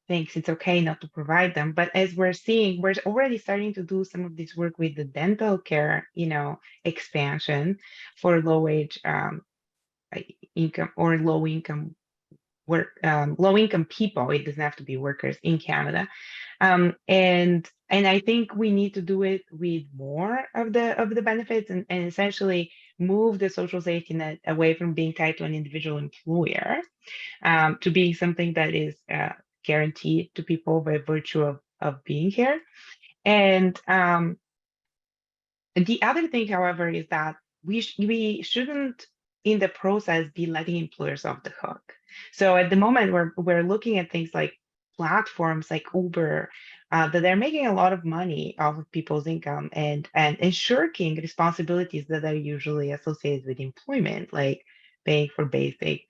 thinks it's okay not to provide them. But as we're seeing, we're already starting to do some of this work with the dental care, expansion for low-wage income or low-income low-income people. It doesn't have to be workers in Canada, and I think we need to do it with more of the benefits, and essentially move the social safety net away from being tied to an individual employer to being something that is guaranteed to people by virtue of being here. And the other thing, however, is that we shouldn't in the process be letting employers off the hook. So at the moment, we're looking at things like platforms like Uber that they're making a lot of money off of people's income and shirking responsibilities that are usually associated with employment, like paying for basic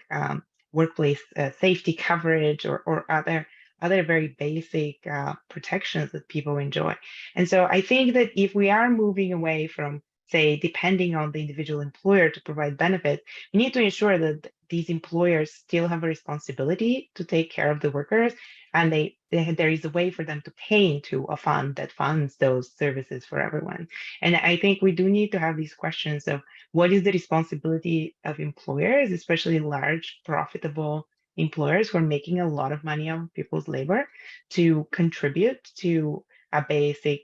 workplace safety coverage or other very basic protections that people enjoy. And so I think that if we are moving away from, say, depending on the individual employer to provide benefits, we need to ensure that these employers still have a responsibility to take care of the workers, and there is a way for them to pay into a fund that funds those services for everyone. And I think we do need to have these questions of what is the responsibility of employers, especially large, profitable employers who are making a lot of money on people's labor, to contribute to a basic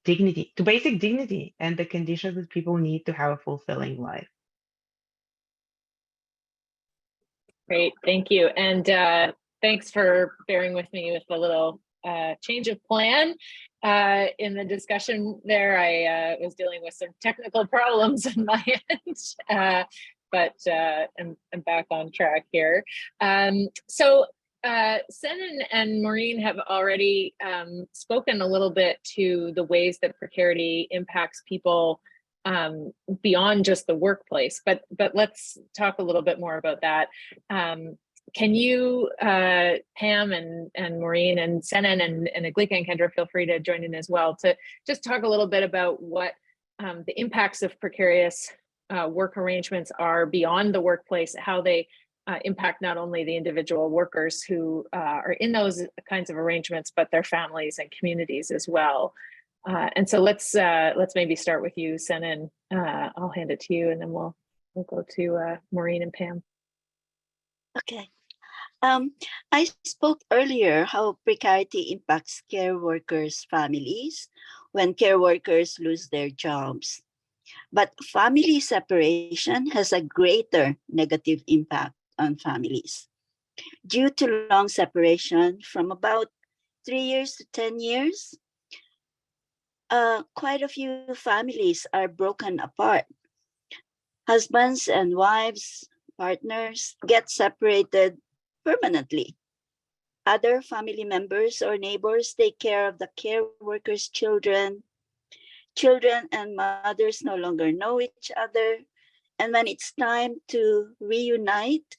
dignity and the conditions that people need to have a fulfilling life. Great, thank you. And thanks for bearing with me with the little change of plan in the discussion there. I was dealing with some technical problems on my end, but I'm back on track here. So Cenen and Maureen have already spoken a little bit to the ways that precarity impacts people beyond just the workplace, but let's talk a little bit more about that. Can you, Pam and Maureen and Cenen and Iglika and Kendra, feel free to join in as well, to just talk a little bit about what the impacts of precarious work arrangements are beyond the workplace, how they impact not only the individual workers who are in those kinds of arrangements, but their families and communities as well. And so let's maybe start with you, Cenen. I'll hand it to you, and then we'll go to Maureen and Pam. Okay. I spoke earlier how precarity impacts care workers' families when care workers lose their jobs. But family separation has a greater negative impact on families. Due to long separation from about 3 years to 10 years, quite a few families are broken apart. Husbands and wives, partners get separated permanently. Other family members or neighbors take care of the care workers' children. Children and mothers no longer know each other. And when it's time to reunite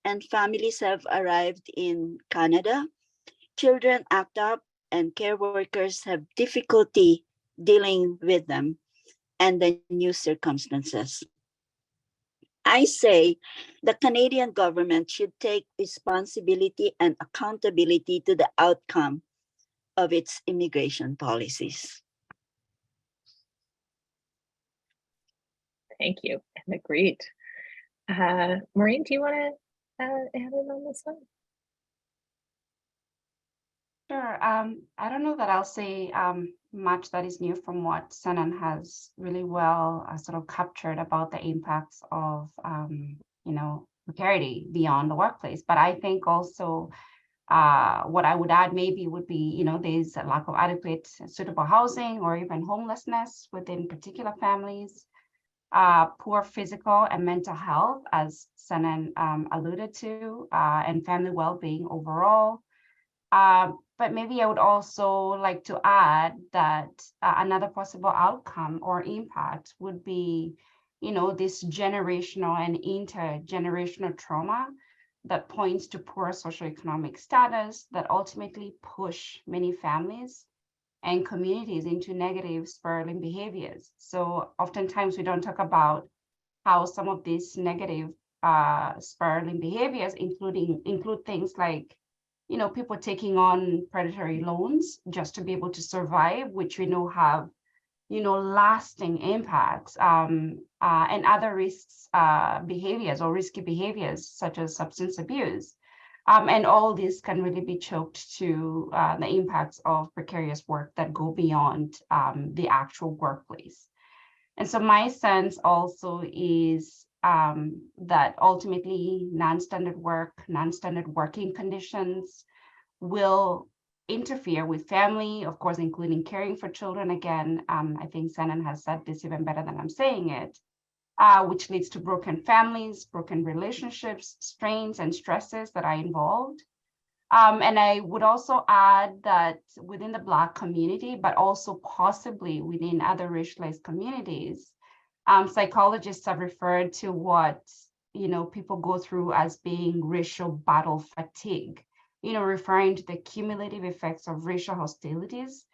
and families have arrived in Canada, children act up and care workers have difficulty dealing with them and the new circumstances. I say the Canadian government should take responsibility and accountability to the outcome of its immigration policies. Thank you, and agreed. Maureen, do you want to add in on this one? Sure. I don't know that I'll say much that is new from what Cenen has really well sort of captured about the impacts of, precarity beyond the workplace. But I think also what I would add maybe would be, there's a lack of adequate suitable housing or even homelessness within particular families, poor physical and mental health, as Cenen alluded to, and family well-being overall. But maybe I would also like to add that another possible outcome or impact would be, this generational and intergenerational trauma that points to poor socioeconomic status that ultimately push many families and communities into negative spiraling behaviors. So oftentimes we don't talk about how some of these negative spiraling behaviors include things like, people taking on predatory loans just to be able to survive, which we know have, lasting impacts, and other risks, behaviors or risky behaviors such as substance abuse. And all this can really be choked to the impacts of precarious work that go beyond the actual workplace. And so my sense also is that ultimately non-standard working conditions will interfere with family, of course, including caring for children. Again, I think Cenen has said this even better than I'm saying it, which leads to broken families, broken relationships, strains and stresses that are involved. And I would also add that within the Black community, but also possibly within other racialized communities, psychologists have referred to what, people go through as being racial battle fatigue, referring to the cumulative effects of racial hostilities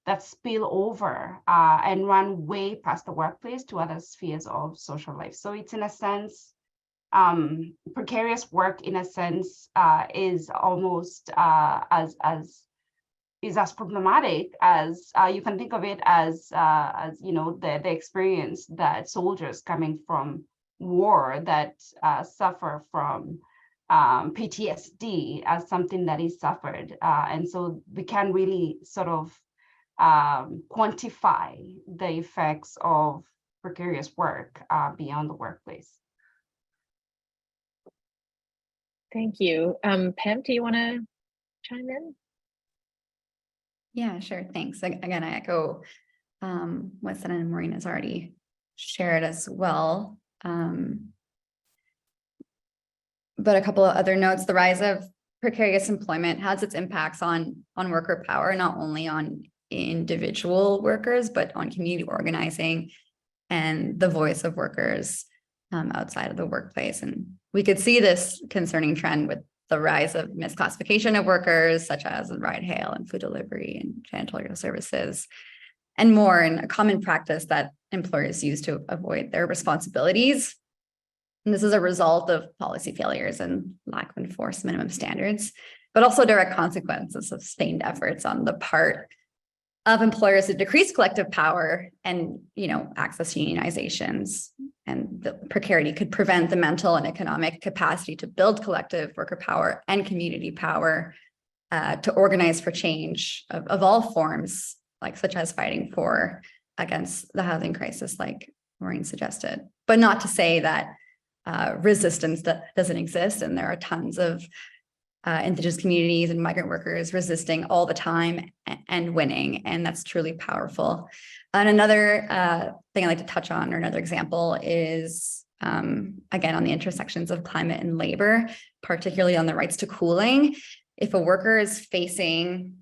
that spill over and run way past the workplace to other spheres of social life. So it's in a sense, precarious work in a sense is almost as problematic as you can think of it as the experience that soldiers coming from war that suffer from PTSD as something that is suffered, and so we can really sort of quantify the effects of precarious work beyond the workplace. Thank you. Pam, do you want to chime in? Yeah, sure. Thanks. Again, I echo what Cenen and Maureen has already shared as well. But a couple of other notes: the rise of precarious employment has its impacts on worker power, not only on individual workers, but on community organizing and the voice of workers outside of the workplace. And we could see this concerning trend with the rise of misclassification of workers, such as ride hail and food delivery and janitorial services, and more, in a common practice that employers use to avoid their responsibilities. And this is a result of policy failures and lack of enforced minimum standards, but also direct consequences of sustained efforts on the part of employers to decrease collective power and, access to unionizations. And the precarity could prevent the mental and economic capacity to build collective worker power and community power to organize for change of all forms, such as fighting against the housing crisis, like Maureen suggested. But not to say that resistance that doesn't exist, and there are tons of Indigenous communities and migrant workers resisting all the time and winning, and that's truly powerful. And another thing I'd like to touch on, or another example, is again on the intersections of climate and labor, particularly on the rights to cooling. If a worker is facing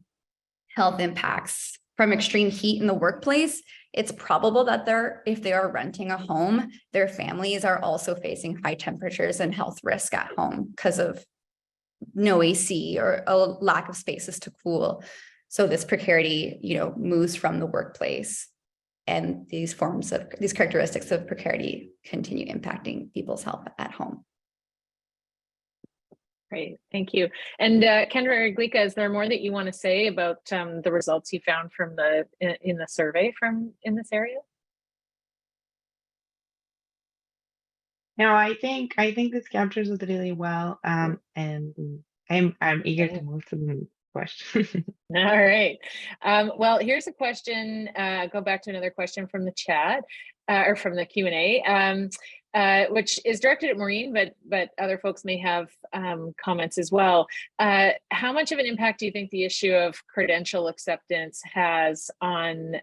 health impacts from extreme heat in the workplace, it's probable that if they are renting a home, their families are also facing high temperatures and health risk at home because of no AC or a lack of spaces to cool. So this precarity, moves from the workplace, and these characteristics of precarity continue impacting people's health at home. Great, thank you. And Kendra or Iglika, is there more that you want to say about the results you found from in the survey in this area? No, I think this captures it really well. And I'm eager to move to the question. All right. Well, here's a question. Go back to another question from the chat or from the Q&A, which is directed at Maureen, but other folks may have comments as well. How much of an impact do you think the issue of credential acceptance has on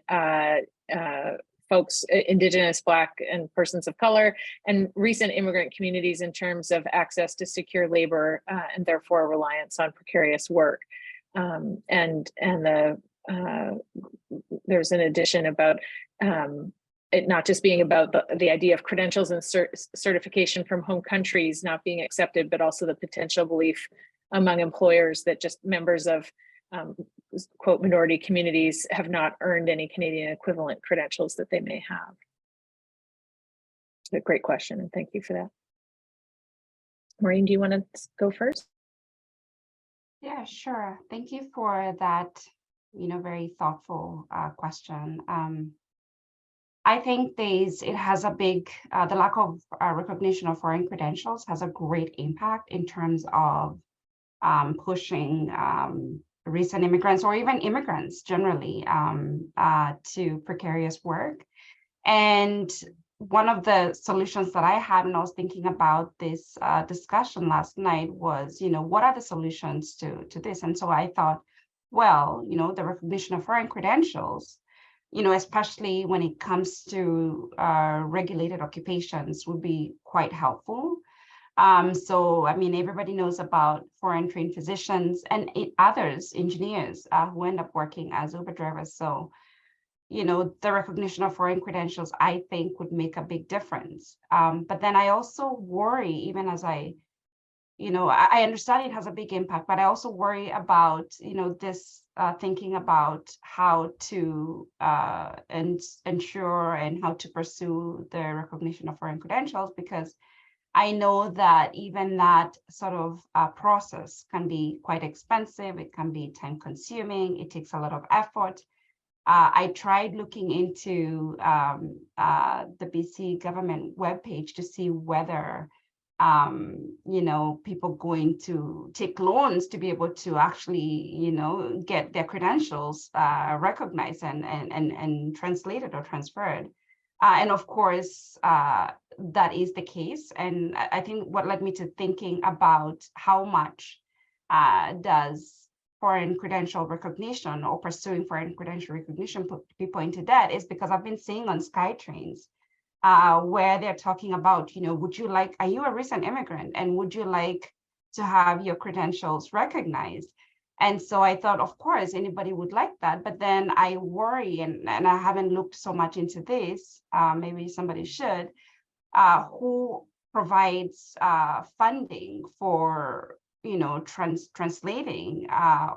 folks, Indigenous, Black, and persons of color, and recent immigrant communities in terms of access to secure labor and therefore reliance on precarious work? And there's an addition about it not just being about the idea of credentials and certification from home countries not being accepted, but also the potential belief among employers that just members of quote minority communities have not earned any Canadian equivalent credentials that they may have. It's a great question, and thank you for that. Maureen, do you want to go first? Yeah, sure. Thank you for that, very thoughtful question. I think it has a big, the lack of recognition of foreign credentials has a great impact in terms of pushing recent immigrants, or even immigrants generally, to precarious work. And one of the solutions that I had when I was thinking about this discussion last night was, what are the solutions to this? And so I thought, well, the recognition of foreign credentials, especially when it comes to regulated occupations, would be quite helpful. So, everybody knows about foreign trained physicians and others, engineers who end up working as Uber drivers. So, the recognition of foreign credentials, I think, would make a big difference. But then I also worry, even as I understand it has a big impact, but I also worry about, this thinking about how to ensure and how to pursue the recognition of foreign credentials, because I know that even that sort of process can be quite expensive. It can be time consuming. It takes a lot of effort. I tried looking into the BC government webpage to see whether, people going to take loans to be able to actually, get their credentials recognized and translated or transferred. And of course, that is the case. And I think what led me to thinking about how much does foreign credential recognition or pursuing foreign credential recognition put people into debt is because I've been seeing on SkyTrains where they're talking about, are you a recent immigrant and would you like to have your credentials recognized? And so I thought, of course, anybody would like that. But then I worry, and I haven't looked so much into this, maybe somebody should, who provides funding for, translating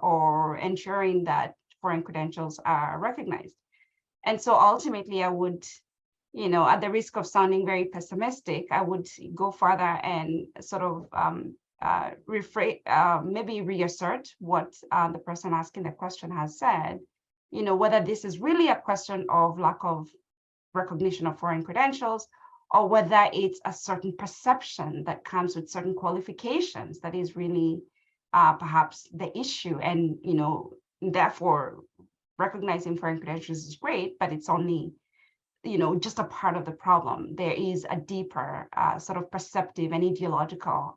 or ensuring that foreign credentials are recognized. And so ultimately, I would, at the risk of sounding very pessimistic, I would go further and sort of maybe reassert what the person asking the question has said, whether this is really a question of lack of recognition of foreign credentials, or whether it's a certain perception that comes with certain qualifications that is really perhaps the issue. And, therefore, recognizing foreign credentials is great, but it's only just a part of the problem. There is a deeper sort of perceptive and ideological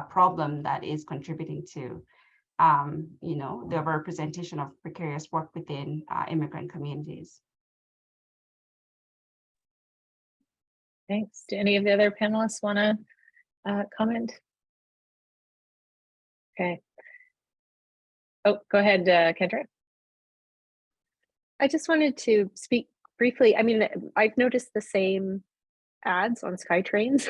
problem that is contributing to, the representation of precarious work within immigrant communities. Thanks. Do any of the other panelists want to comment? Okay. Oh, go ahead, Kendra. I just wanted to speak briefly. I mean, I've noticed the same ads on SkyTrains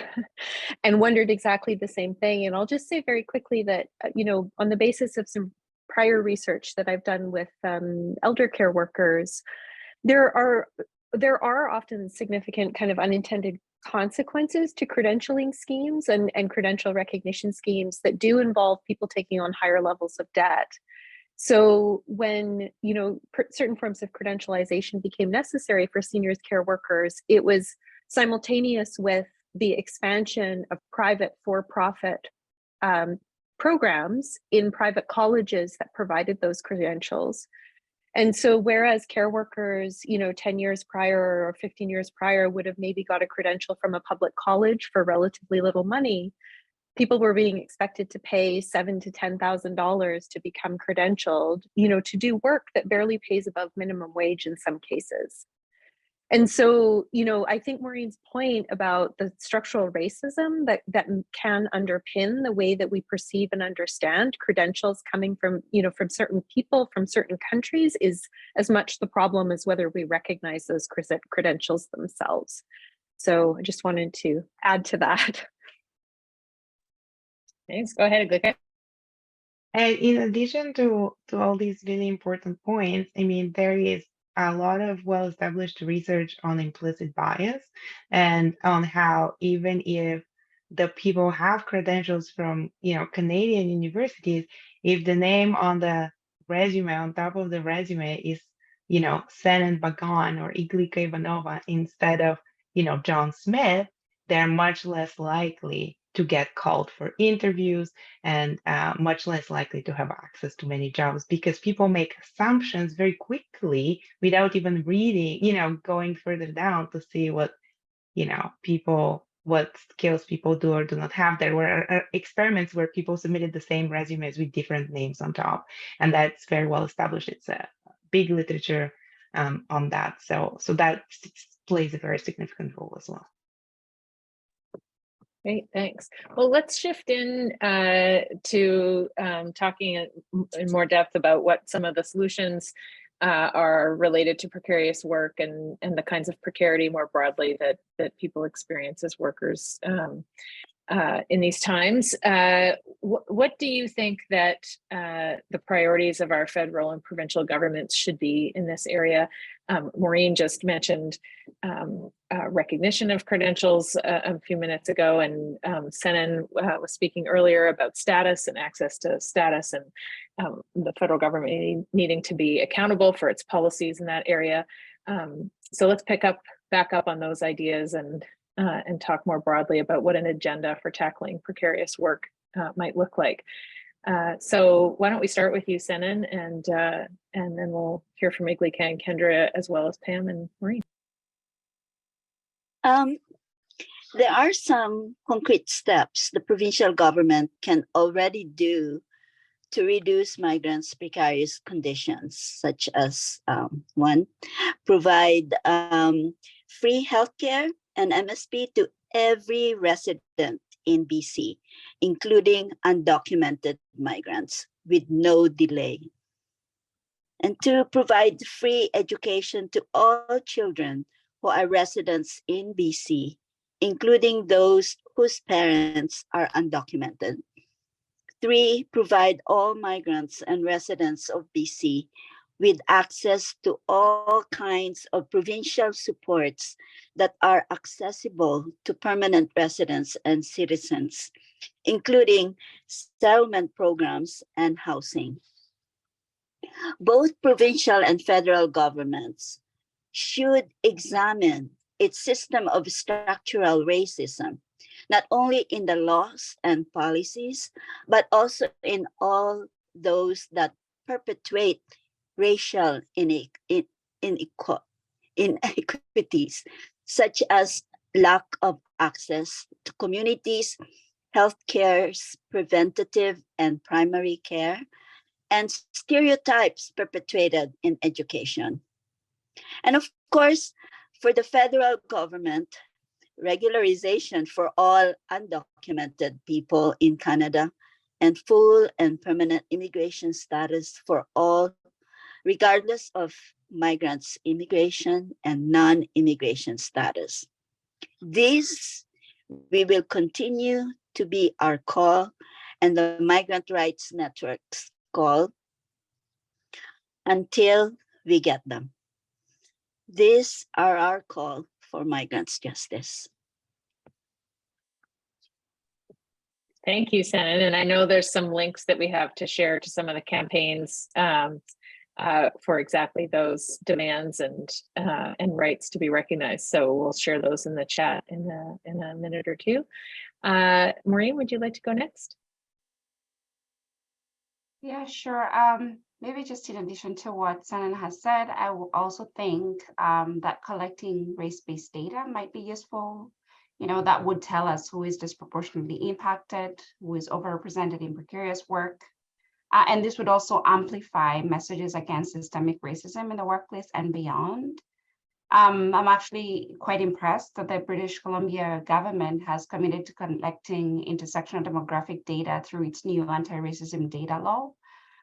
and wondered exactly the same thing. And I'll just say very quickly that, on the basis of some prior research that I've done with elder care workers, there are often significant kind of unintended consequences to credentialing schemes and credential recognition schemes that do involve people taking on higher levels of debt. So when, certain forms of credentialization became necessary for seniors care workers, it was simultaneous with the expansion of private for-profit programs in private colleges that provided those credentials. And so whereas care workers, 10 years prior or 15 years prior would have maybe got a credential from a public college for relatively little money, people were being expected to pay $7,000 to $10,000 to become credentialed, to do work that barely pays above minimum wage in some cases. And so, I think Maureen's point about the structural racism that can underpin the way that we perceive and understand credentials coming from, from certain people, from certain countries is as much the problem as whether we recognize those credentials themselves. So I just wanted to add to that. Thanks. Go ahead, Iglika. And in addition to all these really important points, I mean, there is a lot of well-established research on implicit bias and on how even if the people have credentials from, Canadian universities, if the name on the resume, on top of the resume is, Cenen Bagon or Iglika Ivanova instead of, John Smith, they're much less likely to get called for interviews and much less likely to have access to many jobs because people make assumptions very quickly without even reading, going further down to see what, what skills people do or do not have. There were experiments where people submitted the same resumes with different names on top, and that's very well established. It's a big literature on that. So that plays a very significant role as well. Great, thanks. Well, let's shift in to talking in more depth about what some of the solutions are related to precarious work and the kinds of precarity more broadly that people experience as workers in these times. What do you think that the priorities of our federal and provincial governments should be in this area? Maureen just mentioned recognition of credentials a few minutes ago, and Cenen was speaking earlier about status and access to status, and the federal government needing to be accountable for its policies in that area. So let's back up on those ideas and talk more broadly about what an agenda for tackling precarious work might look like. So why don't we start with you, Cenen, and then we'll hear from Iglika and Kendra as well as Pam and Maureen. There are some concrete steps the provincial government can already do to reduce migrants' precarious conditions, such as one, provide free healthcare and MSP to every resident in BC, including undocumented migrants, with no delay. And to provide free education to all children who are residents in BC, including those whose parents are undocumented. 3, provide all migrants and residents of BC with access to all kinds of provincial supports that are accessible to permanent residents and citizens, including settlement programs and housing. Both provincial and federal governments should examine its system of structural racism, not only in the laws and policies, but also in all those that perpetuate racial inequities, such as lack of access to communities, healthcare's preventative and primary care, and stereotypes perpetrated in education. And of course, for the federal government, regularization for all undocumented people in Canada and full and permanent immigration status for all, regardless of migrants' immigration and non-immigration status. This we will continue to be our call and the Migrant Rights Network's call until we get them. These are our call for migrants' justice. Thank you, Cenen. And I know there's some links that we have to share to some of the campaigns for exactly those demands and rights to be recognized. So we'll share those in the chat in a minute or two. Maureen, would you like to go next? Yeah, sure. Maybe just in addition to what Cenen has said, I will also think that collecting race-based data might be useful. You know, that would tell us who is disproportionately impacted, who is overrepresented in precarious work. And this would also amplify messages against systemic racism in the workplace and beyond. I'm actually quite impressed that the British Columbia government has committed to collecting intersectional demographic data through its new anti-racism data law,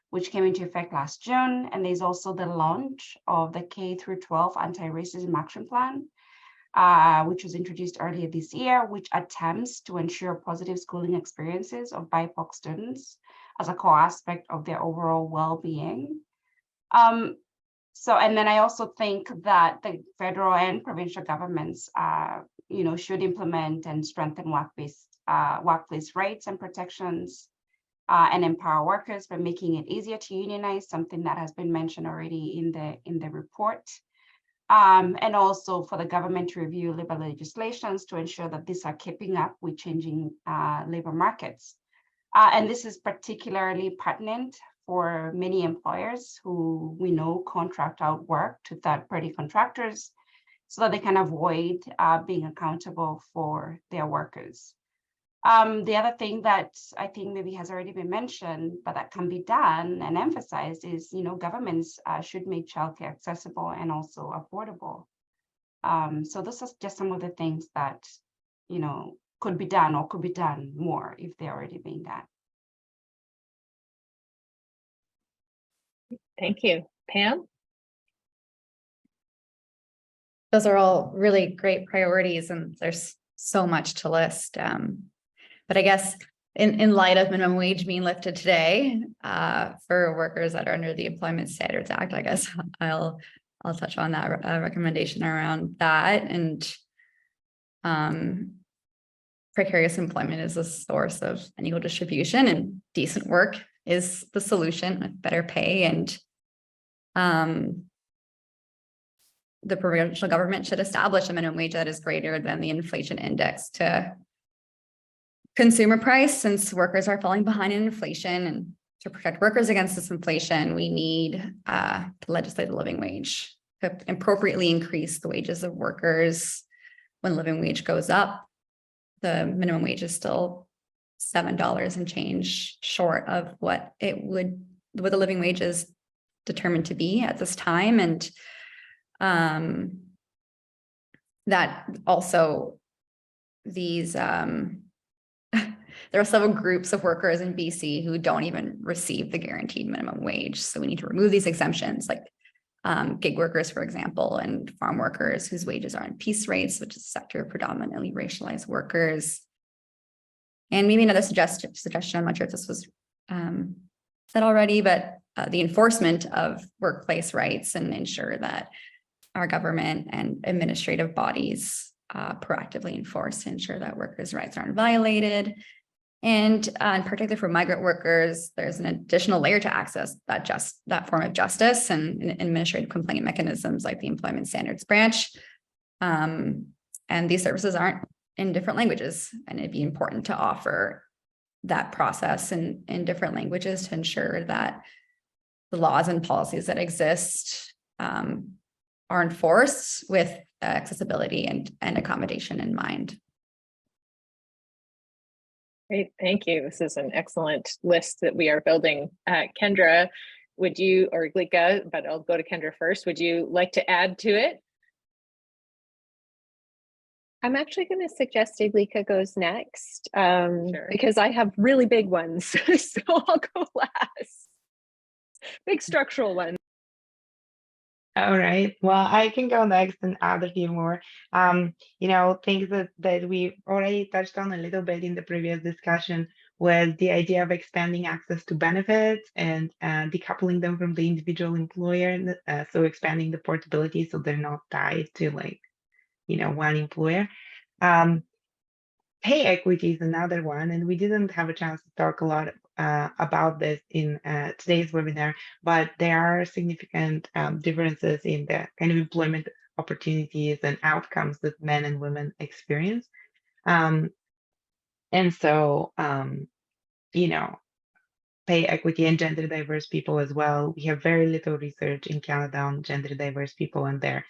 which came into effect last June. And there's also the launch of the K-12 Anti-Racism Action Plan, which was introduced earlier this year, which attempts to ensure positive schooling experiences of BIPOC students as a core aspect of their overall well-being. And then I also think that the federal and provincial governments, should implement and strengthen workplace rights and protections, and empower workers by making it easier to unionize, something that has been mentioned already in the report. And also for the government to review labor legislations to ensure that these are keeping up with changing labor markets. And this is particularly pertinent for many employers who we know contract out work to third-party contractors so that they can avoid being accountable for their workers. The other thing that I think maybe has already been mentioned, but that can be done and emphasized is, governments should make childcare accessible and also affordable. So this is just some of the things that, could be done or could be done more if they're already being done. Thank you. Pam? Those are all really great priorities, and there's so much to list. But I guess in light of minimum wage being lifted today for workers that are under the Employment Standards Act, I guess I'll touch on that recommendation around that. And precarious employment is a source of unequal distribution, and decent work is the solution with better pay. And the provincial government should establish a minimum wage that is greater than the inflation index to consumer price, since workers are falling behind in inflation. And to protect workers against this inflation, we need to legislate the living wage to appropriately increase the wages of workers when living wage goes up, the minimum wage is still $7 and change short of what the living wage is determined to be at this time. And that also these there are several groups of workers in BC who don't even receive the guaranteed minimum wage. So we need to remove these exemptions, like gig workers, for example, and farm workers whose wages are on piece rates, which is a sector of predominantly racialized workers. And maybe another suggestion, I'm not sure if this was said already, but the enforcement of workplace rights and ensure that our government and administrative bodies proactively enforce to ensure that workers' rights aren't violated. And in particular for migrant workers, there's an additional layer to access that form of justice and administrative complaint mechanisms like the Employment Standards Branch. And these services aren't in different languages, and it'd be important to offer that process in different languages to ensure that the laws and policies that exist are enforced with accessibility and accommodation in mind. Great, thank you. This is an excellent list that we are building. Kendra, would you, or Iglika, but I'll go to Kendra first. Would you like to add to it? I'm actually going to suggest Iglika goes next Sure. because I have really big ones. So I'll go last. Big structural ones. All right. Well, I can go next and add a few more. Things that we already touched on a little bit in the previous discussion was the idea of expanding access to benefits and decoupling them from the individual employer. So expanding the portability so they're not tied to one employer. Pay equity is another one, and we didn't have a chance to talk a lot about this in today's webinar, but there are significant differences in the kind of employment opportunities and outcomes that men and women experience. And so, pay equity and gender diverse people as well. We have very little research in Canada on gender diverse people and their,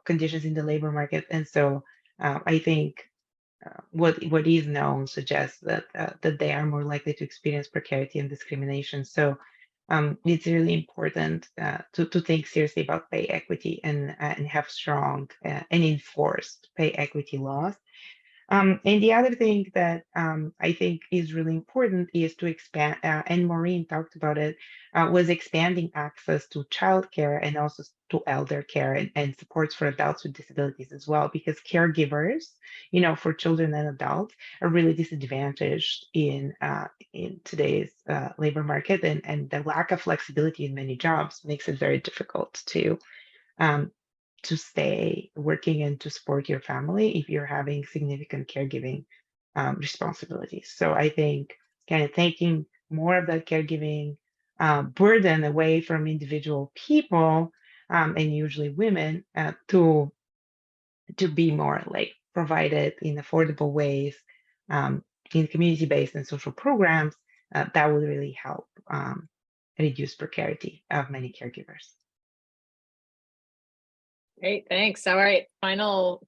conditions in the labor market. And so I think what is known suggests that they are more likely to experience precarity and discrimination. So it's really important to think seriously about pay equity and have strong and enforced pay equity laws. And the other thing that I think is really important is to expand, and Maureen talked about it, was expanding access to childcare and also to elder care and supports for adults with disabilities as well, because caregivers, for children and adults are really disadvantaged in today's labor market, and the lack of flexibility in many jobs makes it very difficult to stay working and to support your family if you're having significant caregiving responsibilities. So I think kind of taking more of that caregiving burden away from individual people and usually women to be more like provided in affordable ways in community-based and social programs, that would really help reduce precarity of many caregivers. Great, thanks. All right, final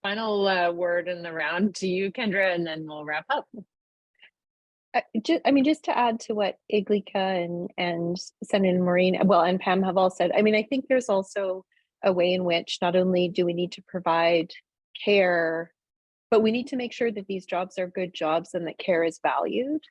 word in the round to you, Kendra, and then we'll wrap up. Just to add to what Iglika and Cenen and Maureen, and Pam have all said, I think there's also a way in which not only do we need to provide care, but we need to make sure that these jobs are good jobs and that care is valued.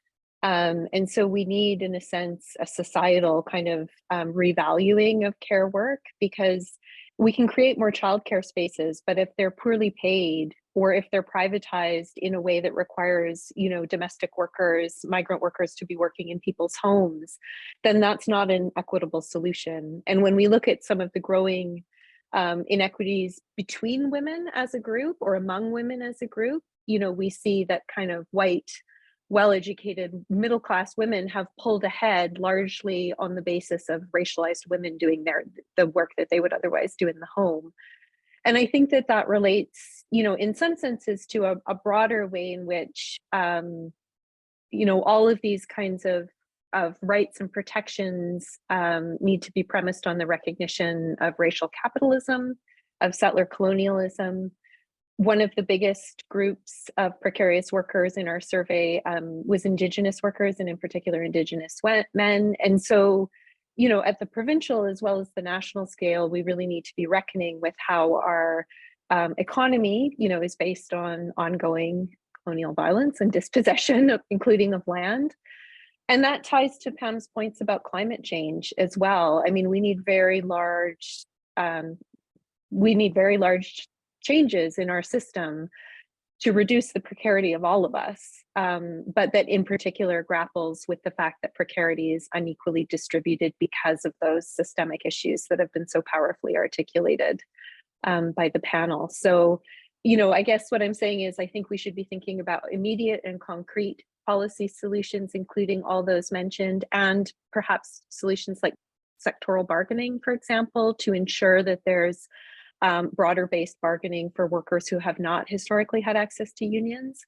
And so we need, in a sense, a societal kind of revaluing of care work, because we can create more childcare spaces, but if they're poorly paid or if they're privatized in a way that requires, domestic workers, migrant workers to be working in people's homes, then that's not an equitable solution. And when we look at some of the growing inequities between women as a group or among women as a group, we see that kind of white, well-educated middle-class women have pulled ahead largely on the basis of racialized women doing the work that they would otherwise do in the home. And I think that relates, in some senses to a broader way in which, all of these kinds of rights and protections need to be premised on the recognition of racial capitalism, of settler colonialism, one of the biggest groups of precarious workers in our survey was Indigenous workers, and in particular Indigenous men. And so, you know, at the provincial as well as the national scale, we really need to be reckoning with how our economy, you know, is based on ongoing colonial violence and dispossession, including of land. And that ties to Pam's points about climate change as well. I mean, we need very large changes in our system to reduce the precarity of all of us, but that in particular grapples with the fact that precarity is unequally distributed because of those systemic issues that have been so powerfully articulated by the panel. So, you know, I guess what I'm saying is I think we should be thinking about immediate and concrete policy solutions, including all those mentioned, and perhaps solutions like sectoral bargaining, for example, to ensure that there's broader-based bargaining for workers who have not historically had access to unions.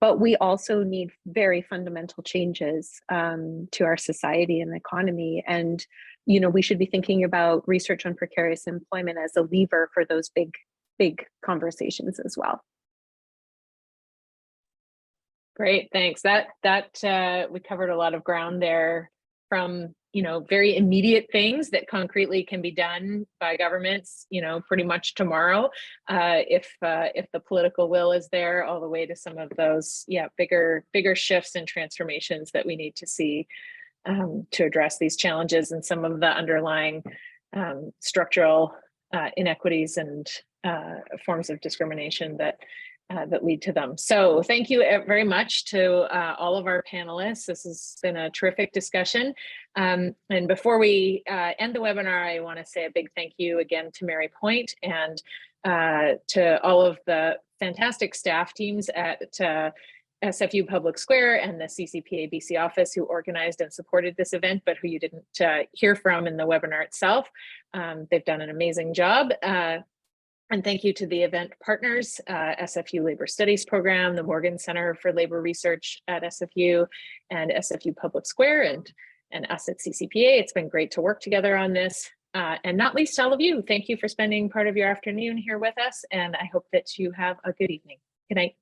But we also need very fundamental changes to our society and economy. And, you know, we should be thinking about research on precarious employment as a lever for those big conversations as well. Great, thanks. That we covered a lot of ground there, from, you know, very immediate things that concretely can be done by governments, you know, pretty much tomorrow, if the political will is there, all the way to some of those, bigger shifts and transformations that we need to see to address these challenges and some of the underlying structural inequities and forms of discrimination that lead to them. So thank you very much to all of our panelists. This has been a terrific discussion. And before we end the webinar, I want to say a big thank you again to Mary Point and to all of the fantastic staff teams at SFU Public Square and the CCPA BC office who organized and supported this event, but who you didn't hear from in the webinar itself. They've done an amazing job. And thank you to the event partners, SFU Labor Studies Program, the Morgan Center for Labor Research at SFU, and SFU Public Square, and us at CCPA. It's been great to work together on this. And not least all of you, thank you for spending part of your afternoon here with us, and I hope that you have a good evening. Good night.